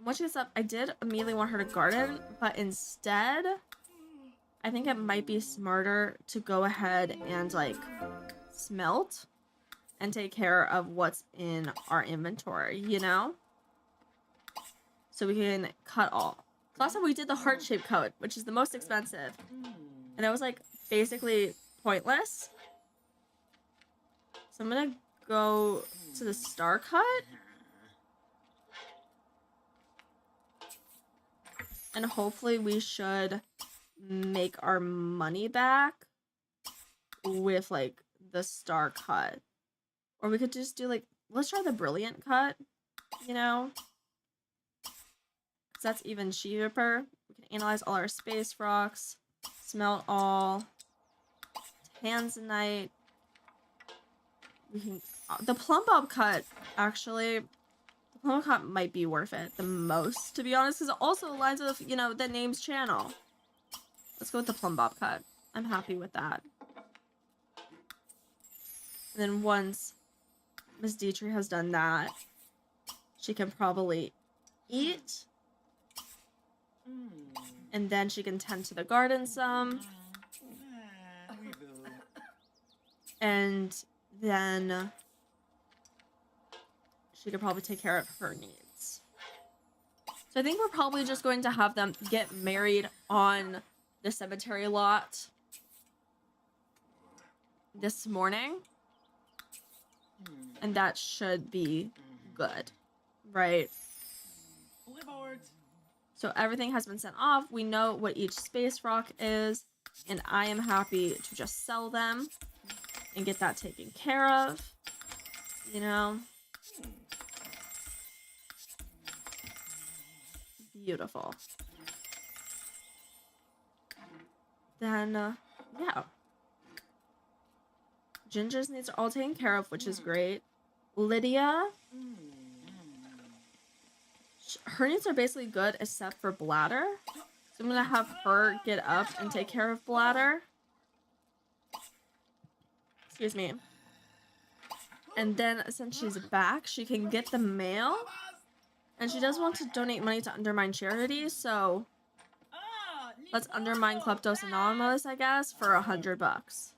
Speaker 1: Once she gets up, I did immediately want her to garden, but instead, I think it might be smarter to go ahead and like smelt and take care of what's in our inventory, you know? So we can cut all. Last time we did the heart-shaped coat, which is the most expensive. And that was like basically pointless. So I'm gonna go to the star cut. And hopefully we should make our money back with like the star cut. Or we could just do like, let's try the brilliant cut, you know? Because that's even cheaper. We can analyze all our space rocks, smelt all, tanzanite. We can, the plumb bob cut, actually, the plumb bob cut might be worth it the most, to be honest, because it also aligns with, you know, the name's channel. Let's go with the plumb bob cut. I'm happy with that. And then once Miss Dietrich has done that, she can probably eat. And then she can tend to the garden some. And then she could probably take care of her needs. So I think we're probably just going to have them get married on the cemetery lot this morning. And that should be good, right? So everything has been sent off. We know what each space rock is, and I am happy to just sell them and get that taken care of, you know? Beautiful. Then, yeah. Ginger's needs are all taken care of, which is great. Lydia, her needs are basically good except for bladder. So I'm gonna have her get up and take care of bladder. Excuse me. And then since she's back, she can get the mail. And she does want to donate money to Undermine Charity, so let's undermine Kleptos Anonymous, I guess, for $100.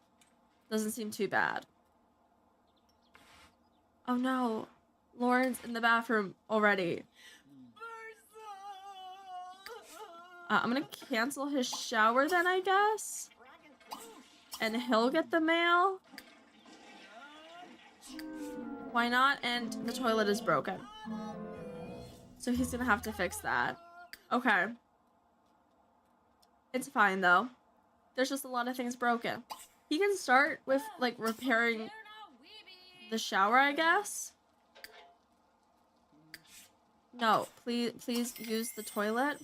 Speaker 1: Doesn't seem too bad. Oh no, Lauren's in the bathroom already. I'm gonna cancel his shower then, I guess. And he'll get the mail. Why not? And the toilet is broken. So he's gonna have to fix that. Okay. It's fine though. There's just a lot of things broken. He can start with like repairing the shower, I guess. No, please use the toilet.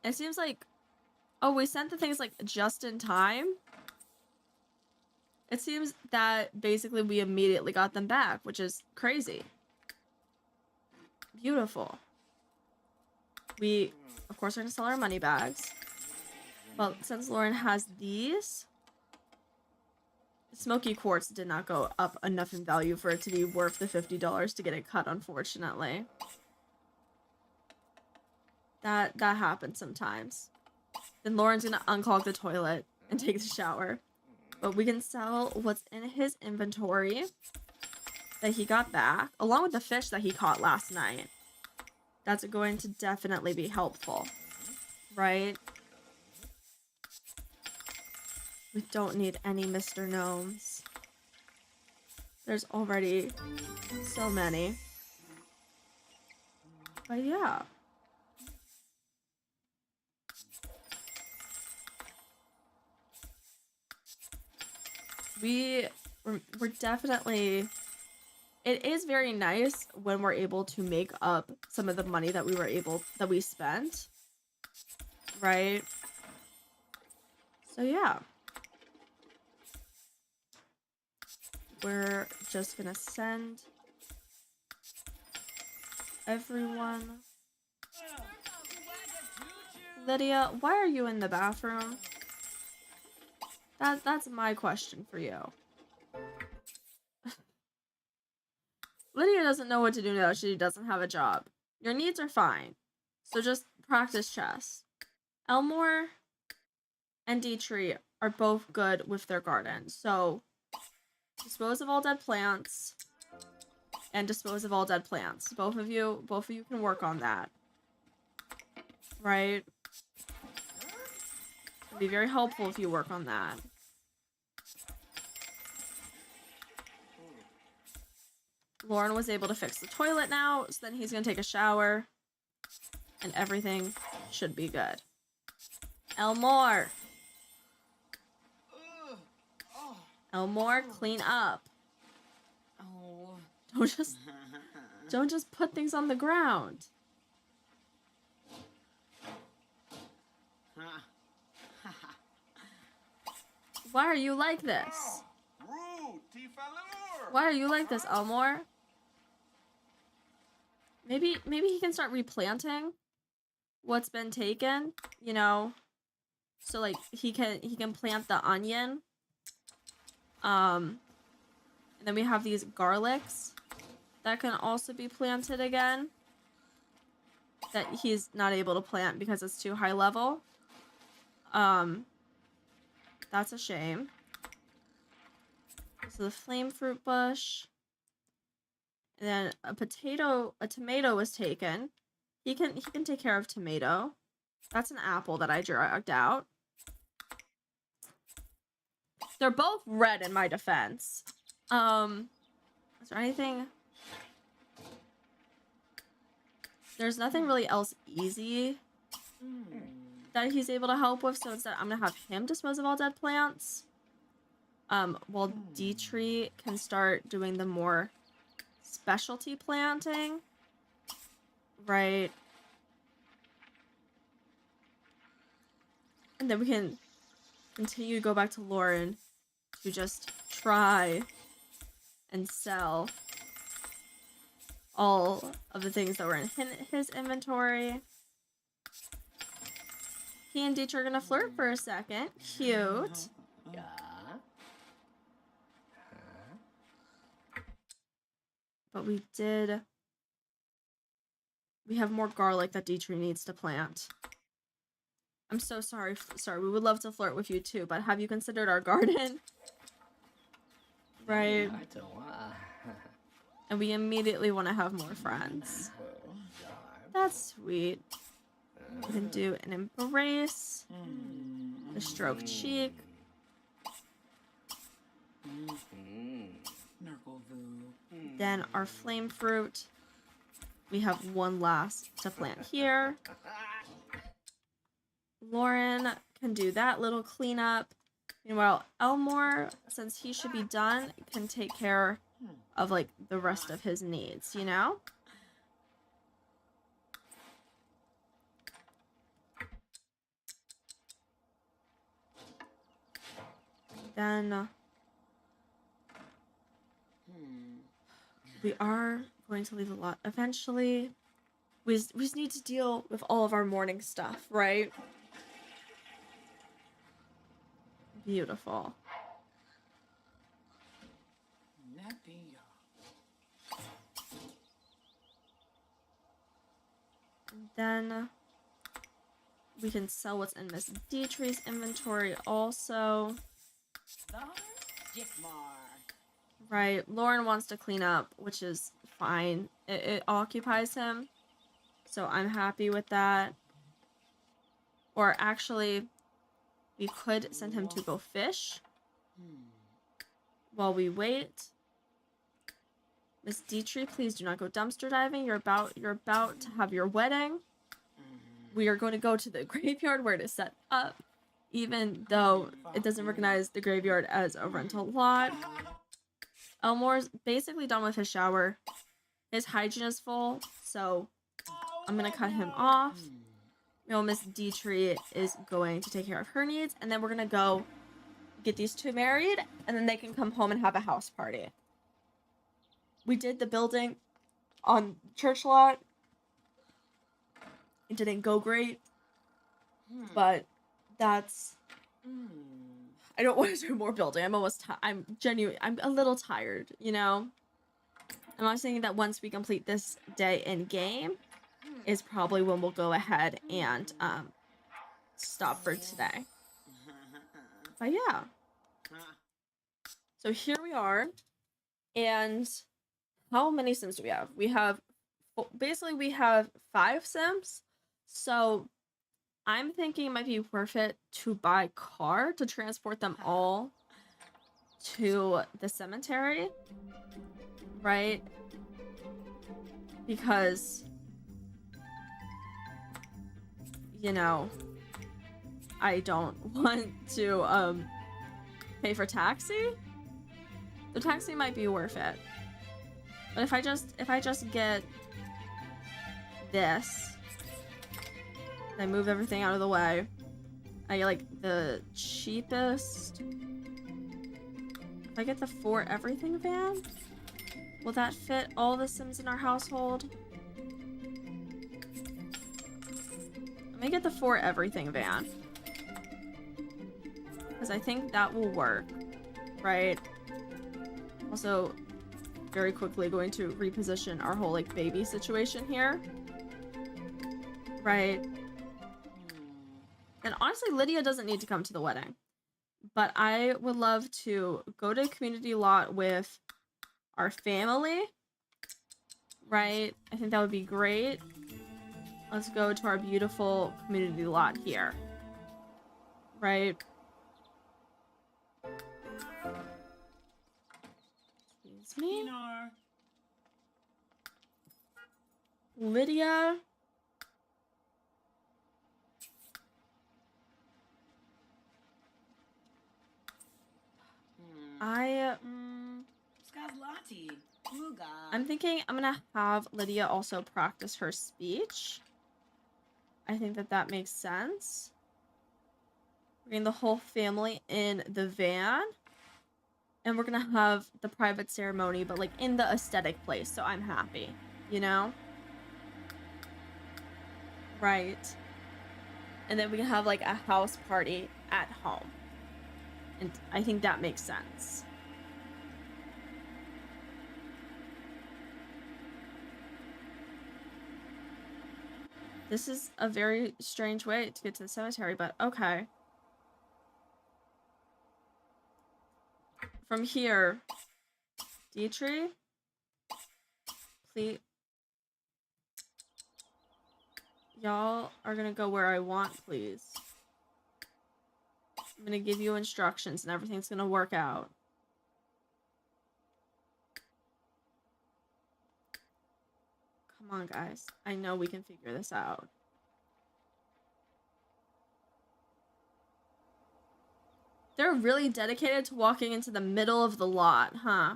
Speaker 1: It seems like, oh, we sent the things like just in time. It seems that basically we immediately got them back, which is crazy. Beautiful. We, of course, are going to sell our money bags. Well, since Lauren has these, Smoky Quartz did not go up enough in value for it to be worth the $50 to get it cut, unfortunately. That happens sometimes. Then Lauren's going to unclog the toilet and take the shower. But we can sell what's in his inventory that he got back, along with the fish that he caught last night. That's going to definitely be helpful, right? We don't need any Mr. Gnomes. There's already so many. But yeah. We're definitely, it is very nice when we're able to make up some of the money that we spent, right? So yeah, we're just gonna send everyone Lydia, why are you in the bathroom? That's my question for you. Lydia doesn't know what to do now. She doesn't have a job. Your needs are fine. So just practice chess. Elmore and Dietrich are both good with their garden. So dispose of all dead plants and dispose of all dead plants. Both of you can work on that. Right? It'd be very helpful if you work on that. Lauren was able to fix the toilet now, so then he's gonna take a shower. And everything should be good. Elmore! Elmore, clean up.
Speaker 2: Oh.
Speaker 1: Don't just put things on the ground. Why are you like this? Why are you like this, Elmore? Maybe he can start replanting what's been taken, you know. So like he can plant the onion. And then we have these garlics that can also be planted again. That he's not able to plant because it's too high level. That's a shame. So the flame fruit bush. And then a tomato was taken. He can take care of tomato. That's an apple that I dragged out. They're both red in my defense. Is there anything? There's nothing really else easy that he's able to help with, so instead I'm gonna have him dispose of all dead plants. While Dietrich can start doing the more specialty planting. Right. And then we can continue to go back to Lauren to just try and sell all of the things that were in his inventory. He and Dietrich are gonna flirt for a second. Cute.
Speaker 2: Yeah.
Speaker 1: But we have more garlic that Dietrich needs to plant. I'm so sorry. Sorry, we would love to flirt with you too, but have you considered our garden? Right. And we immediately want to have more friends. That's sweet. We can do an embrace, a stroke cheek. Then our flame fruit. We have one last to plant here. Lauren can do that little cleanup. Meanwhile, Elmore, since he should be done, can take care of like the rest of his needs, you know? Then we are going to leave a lot eventually. We just need to deal with all of our morning stuff, right? Beautiful. And then we can sell what's in Miss Dietrich's inventory also. Right, Lauren wants to clean up, which is fine. It occupies him, so I'm happy with that. Or actually, we could send him to go fish while we wait. Miss Dietrich, please do not go dumpster diving. You're about to have your wedding. We are going to go to the graveyard where it is set up, even though it doesn't recognize the graveyard as a rental lot. Elmore's basically done with his shower. His hygiene is full, so I'm gonna cut him off. You know, Miss Dietrich is going to take care of her needs, and then we're gonna go get these two married, and then they can come home and have a house party. We did the building on church lot. It didn't go great. but that's...
Speaker 2: Hmm.
Speaker 1: I don't want to do more building. I'm a little tired, you know? And I was thinking that once we complete this day in game is probably when we'll go ahead and stop for today. But yeah. So here we are. And how many Sims do we have? We have 5 Sims. So I'm thinking it might be worth it to buy a car to transport them all to the cemetery, right? Because, you know, I don't want to pay for taxi. The taxi might be worth it. But if I just get this, I move everything out of the way. I get like the cheapest. If I get the for everything van, will that fit all the Sims in our household? Let me get the for everything van, because I think that will work, right? Also, very quickly going to reposition our whole like baby situation here, right? And honestly, Lydia doesn't need to come to the wedding, but I would love to go to a community lot with our family, right? I think that would be great. Let's go to our beautiful community lot here, right? Excuse me. Lydia. I'm thinking I'm gonna have Lydia also practice her speech. I think that makes sense. We're getting the whole family in the van. And we're gonna have the private ceremony, but like in the aesthetic place, so I'm happy, you know? Right. And then we can have like a house party at home. And I think that makes sense. This is a very strange way to get to the cemetery, but okay. From here, Dietrich, please. Y'all are gonna go where I want, please. I'm gonna give you instructions and everything's gonna work out. Come on, guys. I know we can figure this out. They're really dedicated to walking into the middle of the lot, huh?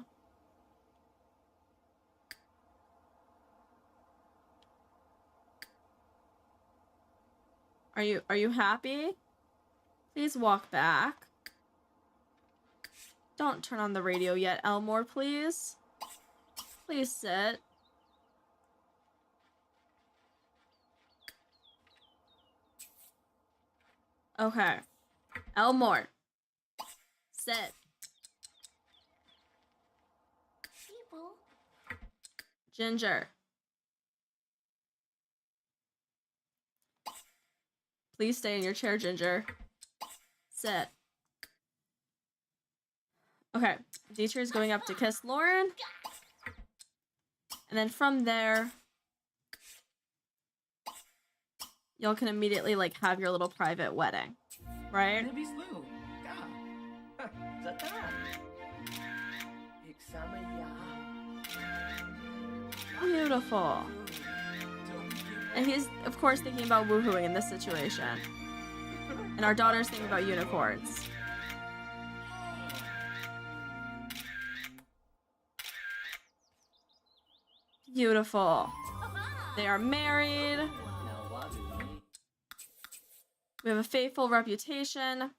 Speaker 1: Are you happy? Please walk back. Don't turn on the radio yet, Elmore, please. Please sit. Okay. Elmore. Sit.
Speaker 2: People.
Speaker 1: Ginger. Please stay in your chair, Ginger. Sit. Okay. Dietrich is going up to kiss Lauren. And then from there, y'all can immediately like have your little private wedding, right? Beautiful. And he's, of course, thinking about woohooing in this situation. And our daughter's thinking about unicorns. Beautiful. They are married. We have a faithful reputation.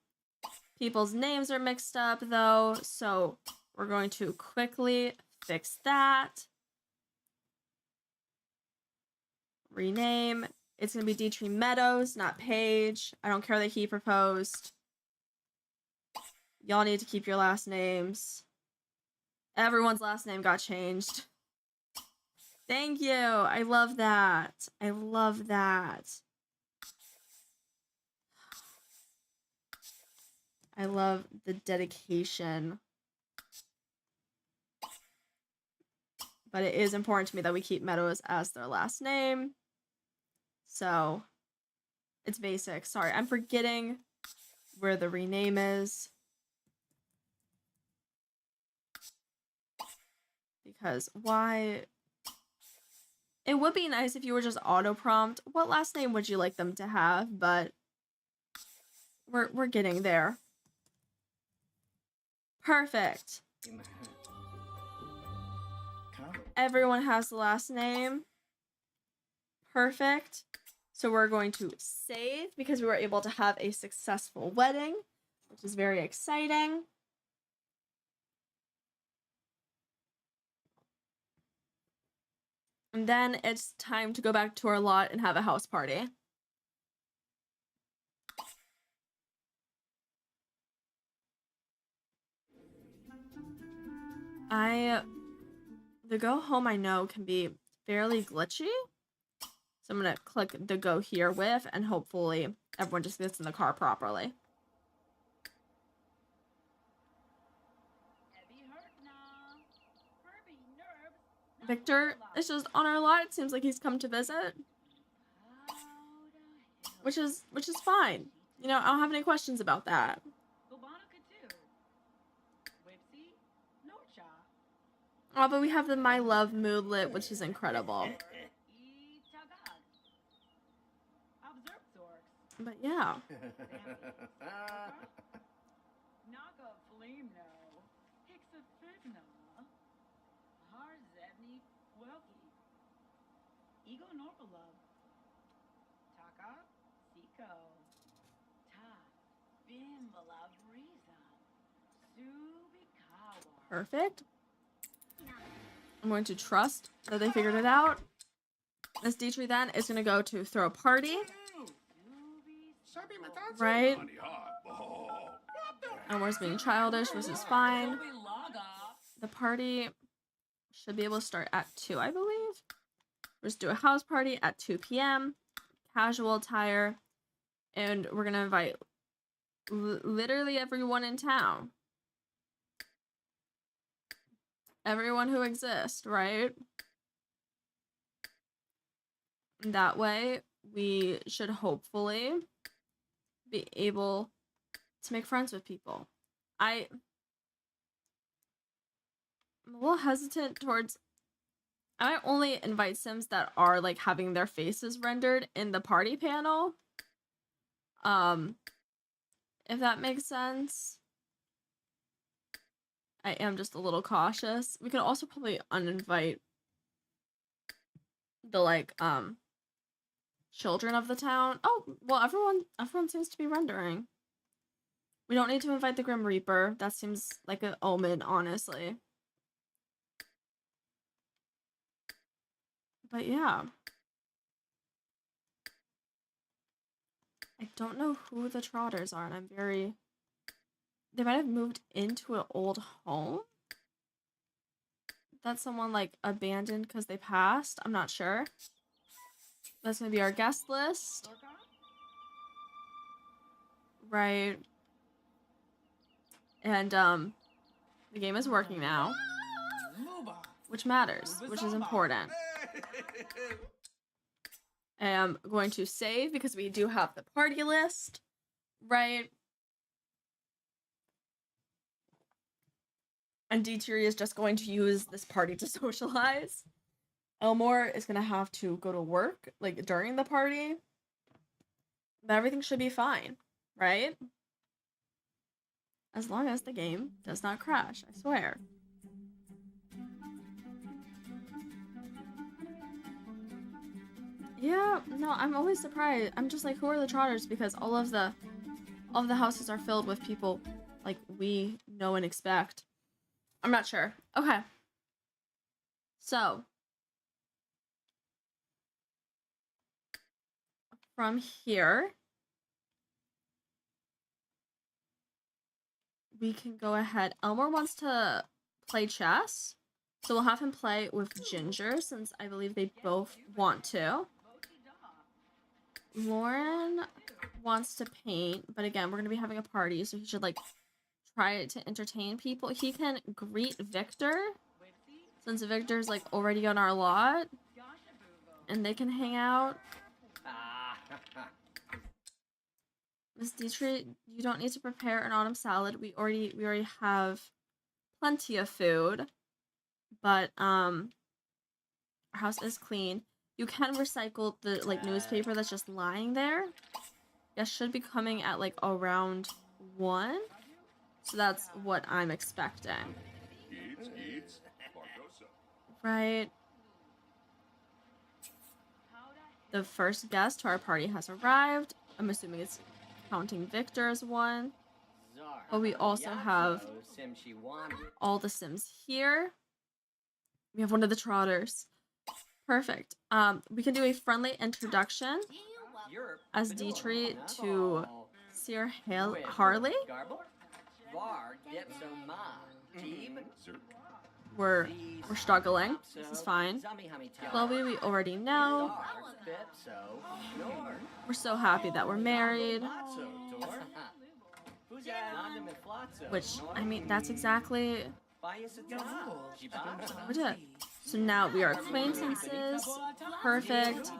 Speaker 1: People's names are mixed up, though, so we're going to quickly fix that. Rename It's going to be Dietrich Meadows, not Paige. I don't care that he proposed. Y'all need to keep your last names. Everyone's last name got changed. Thank you. I love that. I love that. I love the dedication. But it is important to me that we keep Meadows as their last name. So, it's basic. Sorry, I'm forgetting where the rename is. Because why? It would be nice if you were just auto-prompt. What last name would you like them to have? But we're getting there. Perfect. Everyone has the last name. Perfect. So we're going to save because we were able to have a successful wedding, which is very exciting. And then it's time to go back to our lot and have a house party. The go home I know can be fairly glitchy. So I'm gonna click the go here with, and hopefully everyone just gets in the car properly. Victor is just on our lot. It seems like he's come to visit. Which is fine. You know, I don't have any questions about that. Oh, but we have the My Love moodlet, which is incredible. But yeah. Perfect. I'm going to trust that they figured it out. This Dietrich then is going to go to throw a party. Right? And we're being childish, which is fine. The party should be able to start at 2, I believe. We'll just do a house party at 2 p.m. Casual attire. And we're going to invite literally everyone in town. Everyone who exists, right? That way, we should hopefully be able to make friends with people. I'm a little hesitant towards... I only invite Sims that are, like, having their faces rendered in the party panel. If that makes sense. I am just a little cautious. We could also probably uninvite the, like, children of the town. Oh, well, everyone seems to be rendering. We don't need to invite the Grim Reaper. That seems like an omen, honestly. But yeah. I don't know who the Trotters are, and I'm very... They might have moved into an old home? That someone, like, abandoned because they passed? I'm not sure. That's gonna be our guest list. Right. And, the game is working now. Which matters, which is important. I am going to save because we do have the party list, right? And D-Tier is just going to use this party to socialize. Elmore is going to have to go to work, like, during the party. But everything should be fine, right? As long as the game does not crash, I swear. Yeah, no, I'm always surprised. I'm just like, who are the Trotters? Because all of the houses are filled with people like we know and expect. I'm not sure. Okay. So from here, we can go ahead. Elmore wants to play chess, so we'll have him play with Ginger since I believe they both want to. Lauren wants to paint, but again, we're going to be having a party, so he should like try to entertain people. He can greet Victor since Victor's like already on our lot, and they can hang out. Miss Dietrich, you don't need to prepare an autumn salad. We already have plenty of food, but our house is clean. You can recycle the like newspaper that's just lying there. That should be coming at like around 1, so that's what I'm expecting. Right. The first guest to our party has arrived. I'm assuming it's counting Victor as one. But we also have all the Sims here. We have one of the Trotters. Perfect. We can do a friendly introduction as Dietrich to Sir Harley. We're struggling. This is fine. Chloe, we already know. We're so happy that we're married. Which, I mean, that's exactly what we did. So now we are acquaintances. Perfect.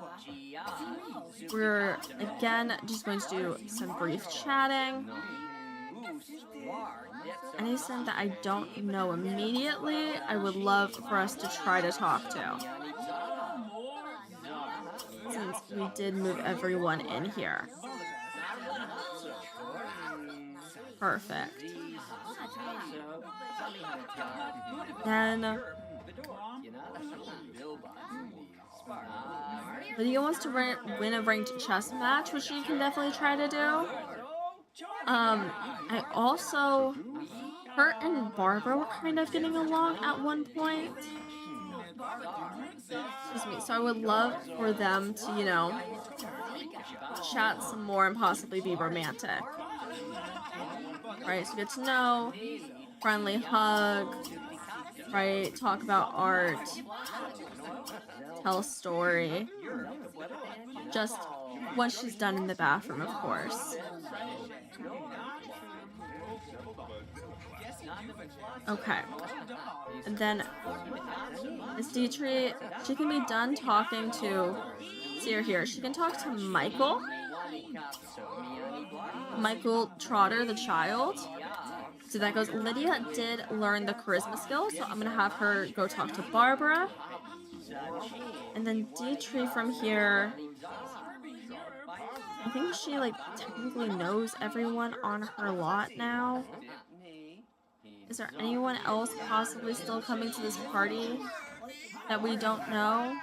Speaker 1: We're, again, just going to do some brief chatting. Anything that I don't know immediately, I would love for us to try to talk to. Since we did move everyone in here. Perfect. Then Lydia wants to win a ranked chess match, which you can definitely try to do. I also, her and Barbara were kind of getting along at one point. Excuse me. So I would love for them to, you know, chat some more and possibly be romantic. Right, so get to know, friendly hug, right, talk about art, tell a story. Just what she's done in the bathroom, of course. Okay. And then Miss Dietrich, she can be done talking to, see her here, she can talk to Michael Trotter, the child. So that goes, Lydia did learn the charisma skill, so I'm gonna have her go talk to Barbara. And then Dietrich from here, I think she like technically knows everyone on her lot now. Is there anyone else possibly still coming to this party that we don't know?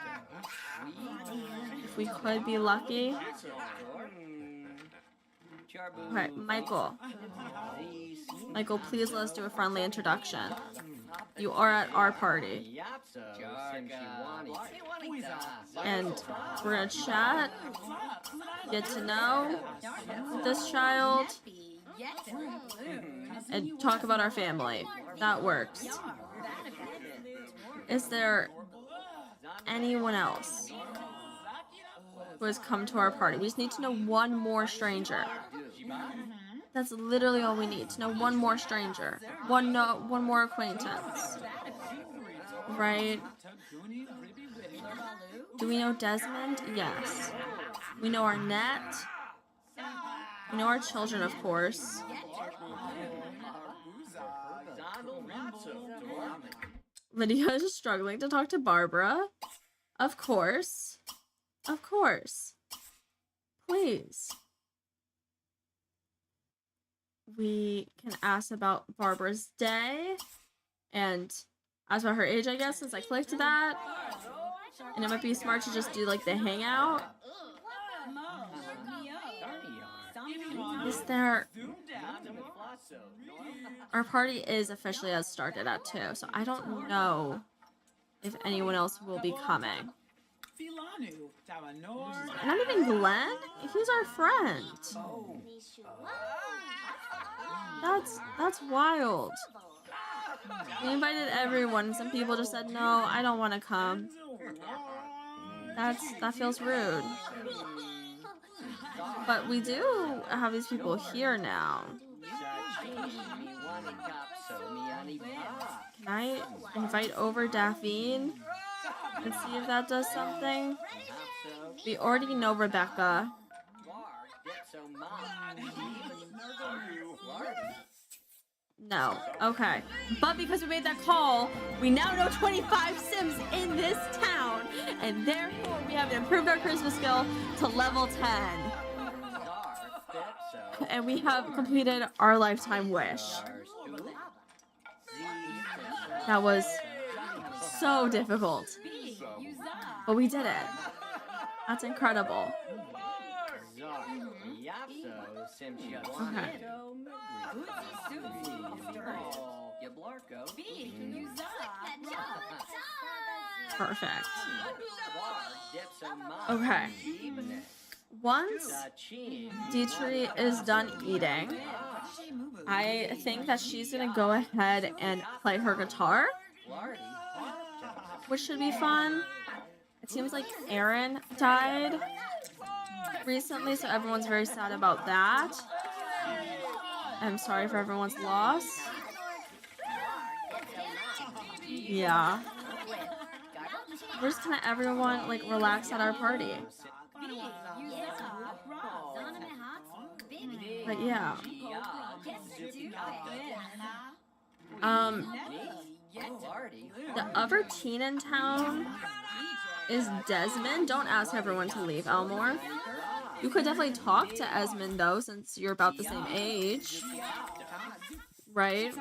Speaker 1: If we could be lucky. Okay, Michael, please let us do a friendly introduction. You are at our party. And we're gonna chat, get to know this child, and talk about our family. That works. Is there anyone else who has come to our party? We just need to know one more stranger. That's literally all we need, to know one more stranger. One more acquaintance. Right? Do we know Desmond? Yes. We know Arnett. We know our children, of course. Lydia is struggling to talk to Barbara. Of course. Of course. Please. We can ask about Barbara's day and ask about her age, I guess, since I clicked that. And it might be smart to just do like the hangout. Is there... Our party is officially has started at 2, so I don't know if anyone else will be coming. Not even Glenn? He's our friend. That's wild. We invited everyone. Some people just said, no, I don't want to come. That feels rude. But we do have these people here now. Can I invite over Daphne and see if that does something? We already know Rebecca. No. Okay. But because we made that call, we now know 25 Sims in this town. And therefore, we have improved our charisma skill to level 10. And we have completed our lifetime wish. That was so difficult. But we did it. That's incredible. Okay. Perfect. Okay. Once Dietrich is done eating, I think that she's gonna go ahead and play her guitar, which should be fun. It seems like Aaron died recently, so everyone's very sad about that. I'm sorry for everyone's loss. Yeah. We're just gonna everyone like relax at our party. But yeah. The other teen in town is Desmond. Don't ask everyone to leave, Elmore. You could definitely talk to Esmond though, since you're about the same age. Right?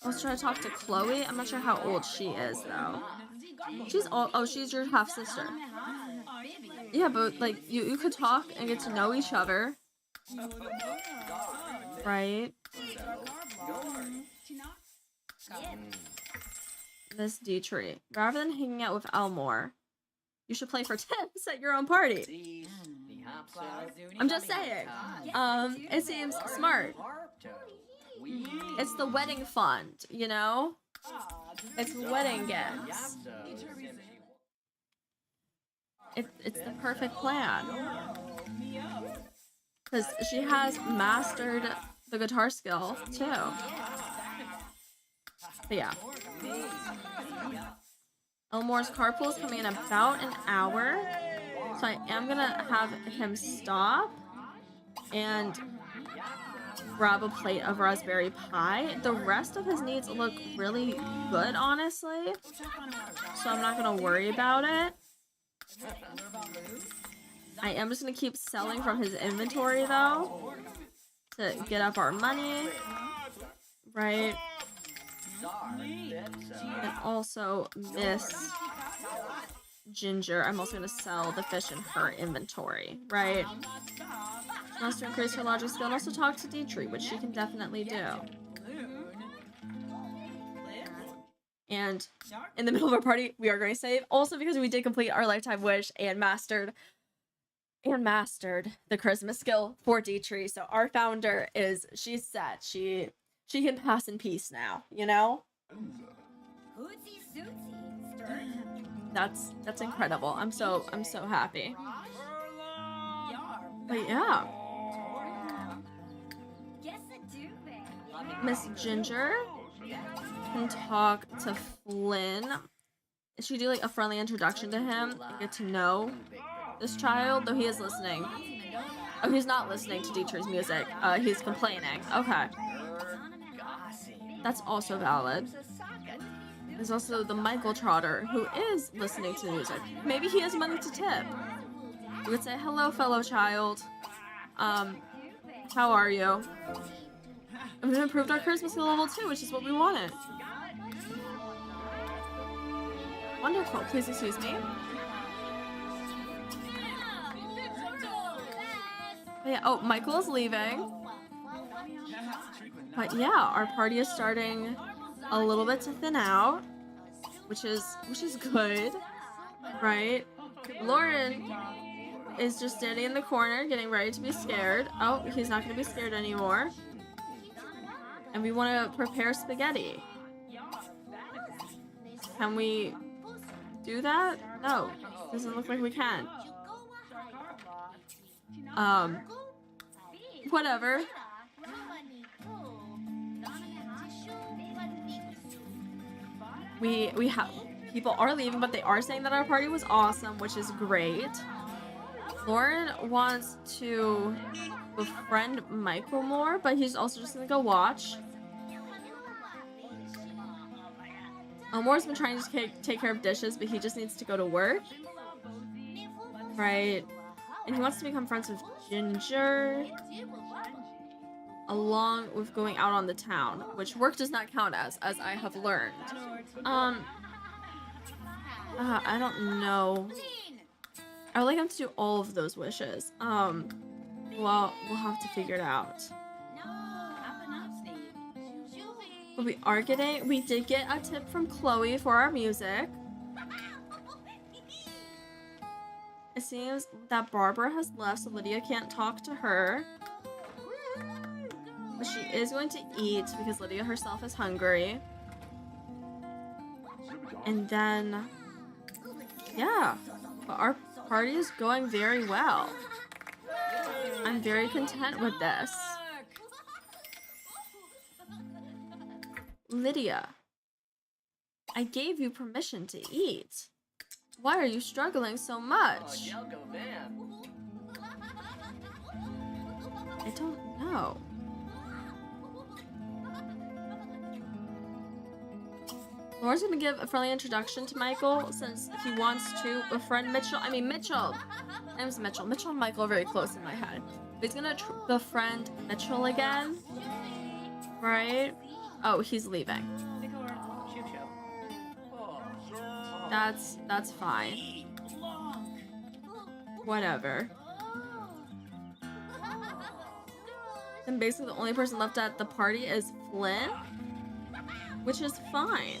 Speaker 1: Let's try to talk to Chloe. I'm not sure how old she is though. She's old. Oh, she's your half sister. Yeah, but like you could talk and get to know each other. Right? This Dietrich. Rather than hanging out with Elmore, you should play for tips at your own party. I'm just saying. It seems smart. It's the wedding fund, you know? It's wedding gifts. It's the perfect plan. Because she has mastered the guitar skill, too. But yeah. Elmore's carpool is coming in about an hour. So I am gonna have him stop and grab a plate of raspberry pie. The rest of his needs look really good, honestly. So I'm not gonna worry about it. I am just gonna keep selling from his inventory though to get up our money. Right? And also Miss Ginger, I'm also going to sell the fish in her inventory, right? She wants to increase her logic skill and also talk to Dietrich, which she can definitely do. And in the middle of our party, we are going to save. Also because we did complete our lifetime wish and mastered the charisma skill for Dietrich. So our founder she's set. She can pass in peace now, you know? That's incredible. I'm so happy. But yeah. Miss Ginger can talk to Flynn. Should we do like a friendly introduction to him and get to know this child? Though he is listening. Oh, he's not listening to Dietrich's music. He's complaining. Okay. That's also valid. There's also the Michael Trotter, who is listening to the music. Maybe he has money to tip. We would say, hello, fellow child. How are you? And we've improved our charisma skill level 2, which is what we wanted. Wonderful. Please excuse me. But yeah, oh, Michael is leaving. But yeah, our party is starting a little bit to thin out, which is good, right? Lauren is just standing in the corner, getting ready to be scared. Oh, he's not going to be scared anymore. And we want to prepare spaghetti. Can we do that? No, doesn't look like we can. Whatever. We have people are leaving, but they are saying that our party was awesome, which is great. Lauren wants to befriend Michael more, but he's also just gonna go watch. Elmore's been trying to take care of dishes, but he just needs to go to work. Right. And he wants to become friends with Ginger, along with going out on the town, which work does not count as I have learned. I don't know. I would like him to do all of those wishes. Well, we'll have to figure it out. But we did get a tip from Chloe for our music. It seems that Barbara has left, so Lydia can't talk to her. But she is going to eat because Lydia herself is hungry. And then, yeah, but our party is going very well. I'm very content with this. Lydia, I gave you permission to eat. Why are you struggling so much? I don't know. Laura's gonna give a friendly introduction to Michael since he wants to befriend Mitchell. I mean, Mitchell. My name's Mitchell. Mitchell and Michael are very close in my head. But he's gonna befriend Mitchell again. Right? Oh, he's leaving. That's fine. Whatever. And basically the only person left at the party is Flynn, which is fine.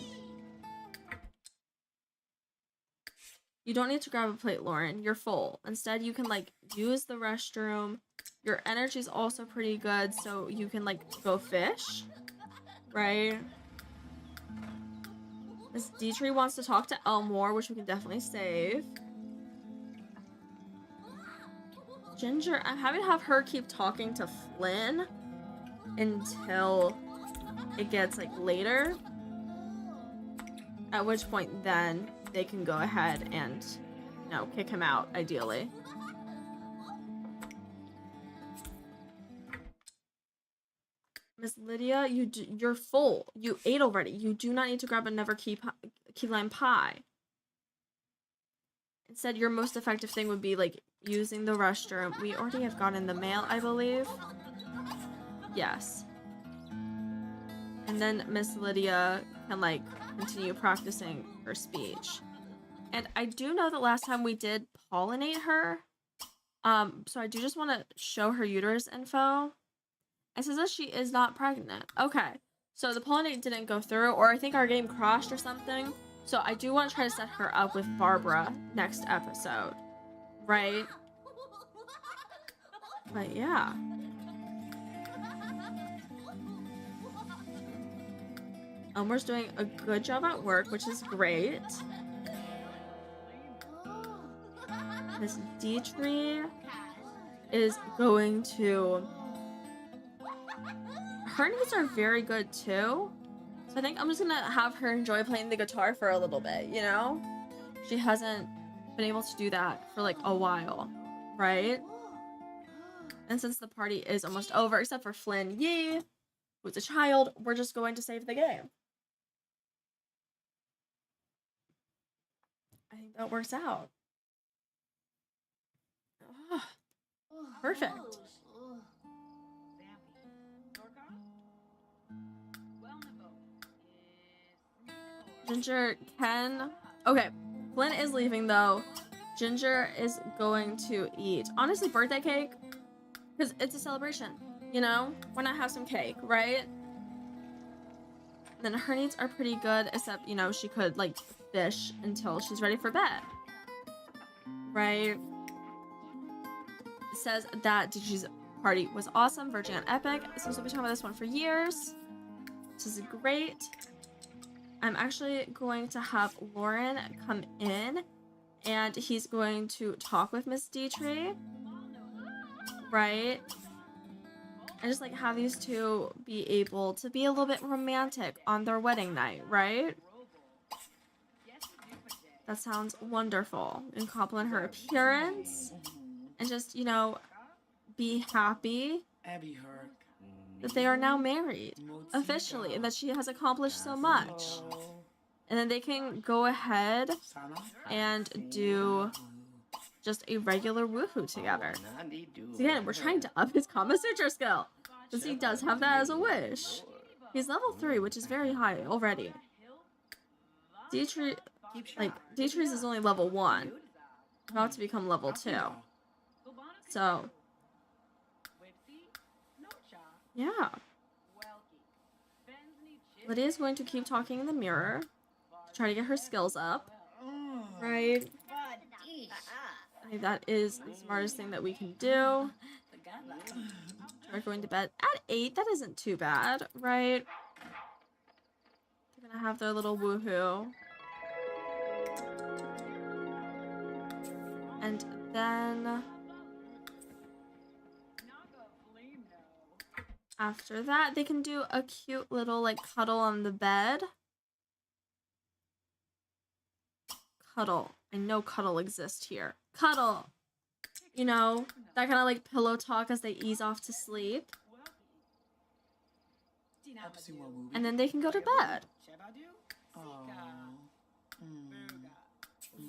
Speaker 1: You don't need to grab a plate, Lauren. You're full. Instead, you can like use the restroom. Your energy's also pretty good, so you can like go fish, right? Miss Dietrich wants to talk to Elmore, which we can definitely save. Ginger, I'm happy to have her keep talking to Flynn until it gets like later. At which point then they can go ahead and, you know, kick him out, ideally. Miss Lydia, you're full. You ate already. You do not need to grab another key lime pie. Instead, your most effective thing would be like using the restroom. We already have gotten the mail, I believe. Yes. And then Miss Lydia can like continue practicing her speech. And I do know that last time we did pollinate her. So I do just want to show her uterus info. It says that she is not pregnant. Okay. So the pollinate didn't go through, or I think our game crashed or something. So I do want to try to set her up with Barbara next episode. Right? But yeah. Elmer's doing a good job at work, which is great. Miss Dietrich is going to... Her needs are very good too. So I think I'm just gonna have her enjoy playing the guitar for a little bit, you know? She hasn't been able to do that for like a while, right? And since the party is almost over, except for Flynn Yee, who's a child, we're just going to save the game. I think that works out. Oh, perfect. Ginger can... Okay, Flynn is leaving though. Ginger is going to eat. Honestly, birthday cake. Because it's a celebration, you know? Why not have some cake, right? And then her needs are pretty good, except, you know, she could, like, fish until she's ready for bed. right? It says that Digi's party was awesome, verging on epic. Seems we'll be talking about this one for years. This is great. I'm actually going to have Lauren come in, and he's going to talk with Miss Dietrich, right? And just like have these two be able to be a little bit romantic on their wedding night, right? That sounds wonderful. And compliment her appearance, and just, you know, be happy that they are now married officially and that she has accomplished so much. And then they can go ahead and do just a regular woohoo together. So again, we're trying to up his Kama Sutra skill, because he does have that as a wish. He's level 3, which is very high already. Dietrich is only level 1, about to become level 2. So yeah, Lydia's going to keep talking in the mirror to try to get her skills up, right? I think that is the smartest thing that we can do. Try going to bed at 8. That isn't too bad, right? They're gonna have their little woohoo. And then after that, they can do a cute little like cuddle on the bed. Cuddle. I know cuddle exists here. Cuddle. You know, that kind of like pillow talk as they ease off to sleep. And then they can go to bed.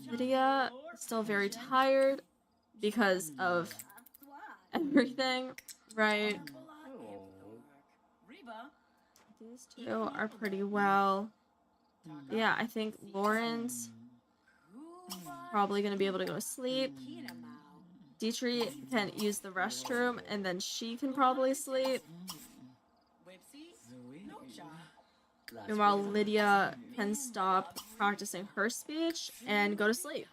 Speaker 1: Lydia is still very tired because of everything, right? These two are pretty well. Yeah, I think Lauren's probably going to be able to go to sleep. Dietrich can use the restroom, and then she can probably sleep. Meanwhile, Lydia can stop practicing her speech and go to sleep.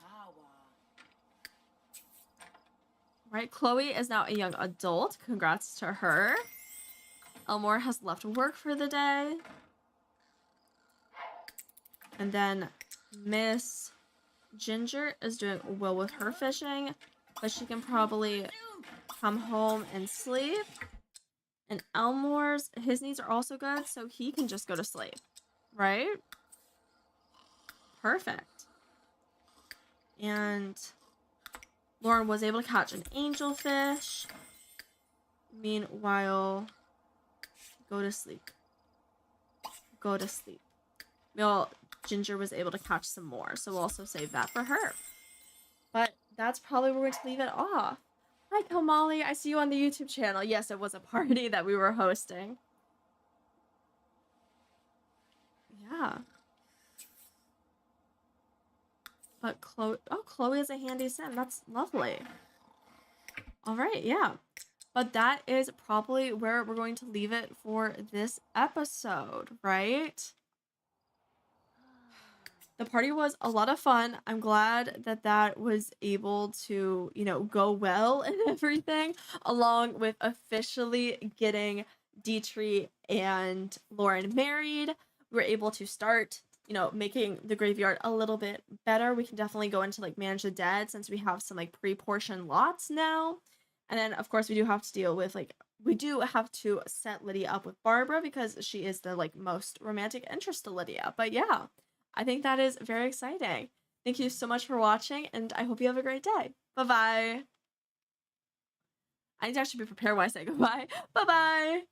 Speaker 1: Right, Chloe is now a young adult. Congrats to her. Elmore has left work for the day. And then Miss Ginger is doing well with her fishing, but she can probably come home and sleep. And Elmore's, his needs are also good, so he can just go to sleep, right? Perfect. And Lauren was able to catch an angelfish. Meanwhile, go to sleep. Go to sleep. Well, Ginger was able to catch some more, so we'll also save that for her. But that's probably where we're going to leave it off. Hi, Kamali. I see you on the YouTube channel. Yes, it was a party that we were hosting. Yeah. But Chloe is a handy sim. That's lovely. All right, yeah. But that is probably where we're going to leave it for this episode, right? The party was a lot of fun. I'm glad that that was able to, you know, go well and everything, along with officially getting Dietrich and Lauren married. We were able to start, you know, making the graveyard a little bit better. We can definitely go into like manage the dead since we have some like pre-portioned lots now. And then of course we do have to deal with like, we do have to set Lydia up with Barbara because she is the like most romantic interest to Lydia. But yeah, I think that is very exciting. Thank you so much for watching, and I hope you have a great day. Bye-bye. I need to actually be prepared when I say goodbye. Bye-bye.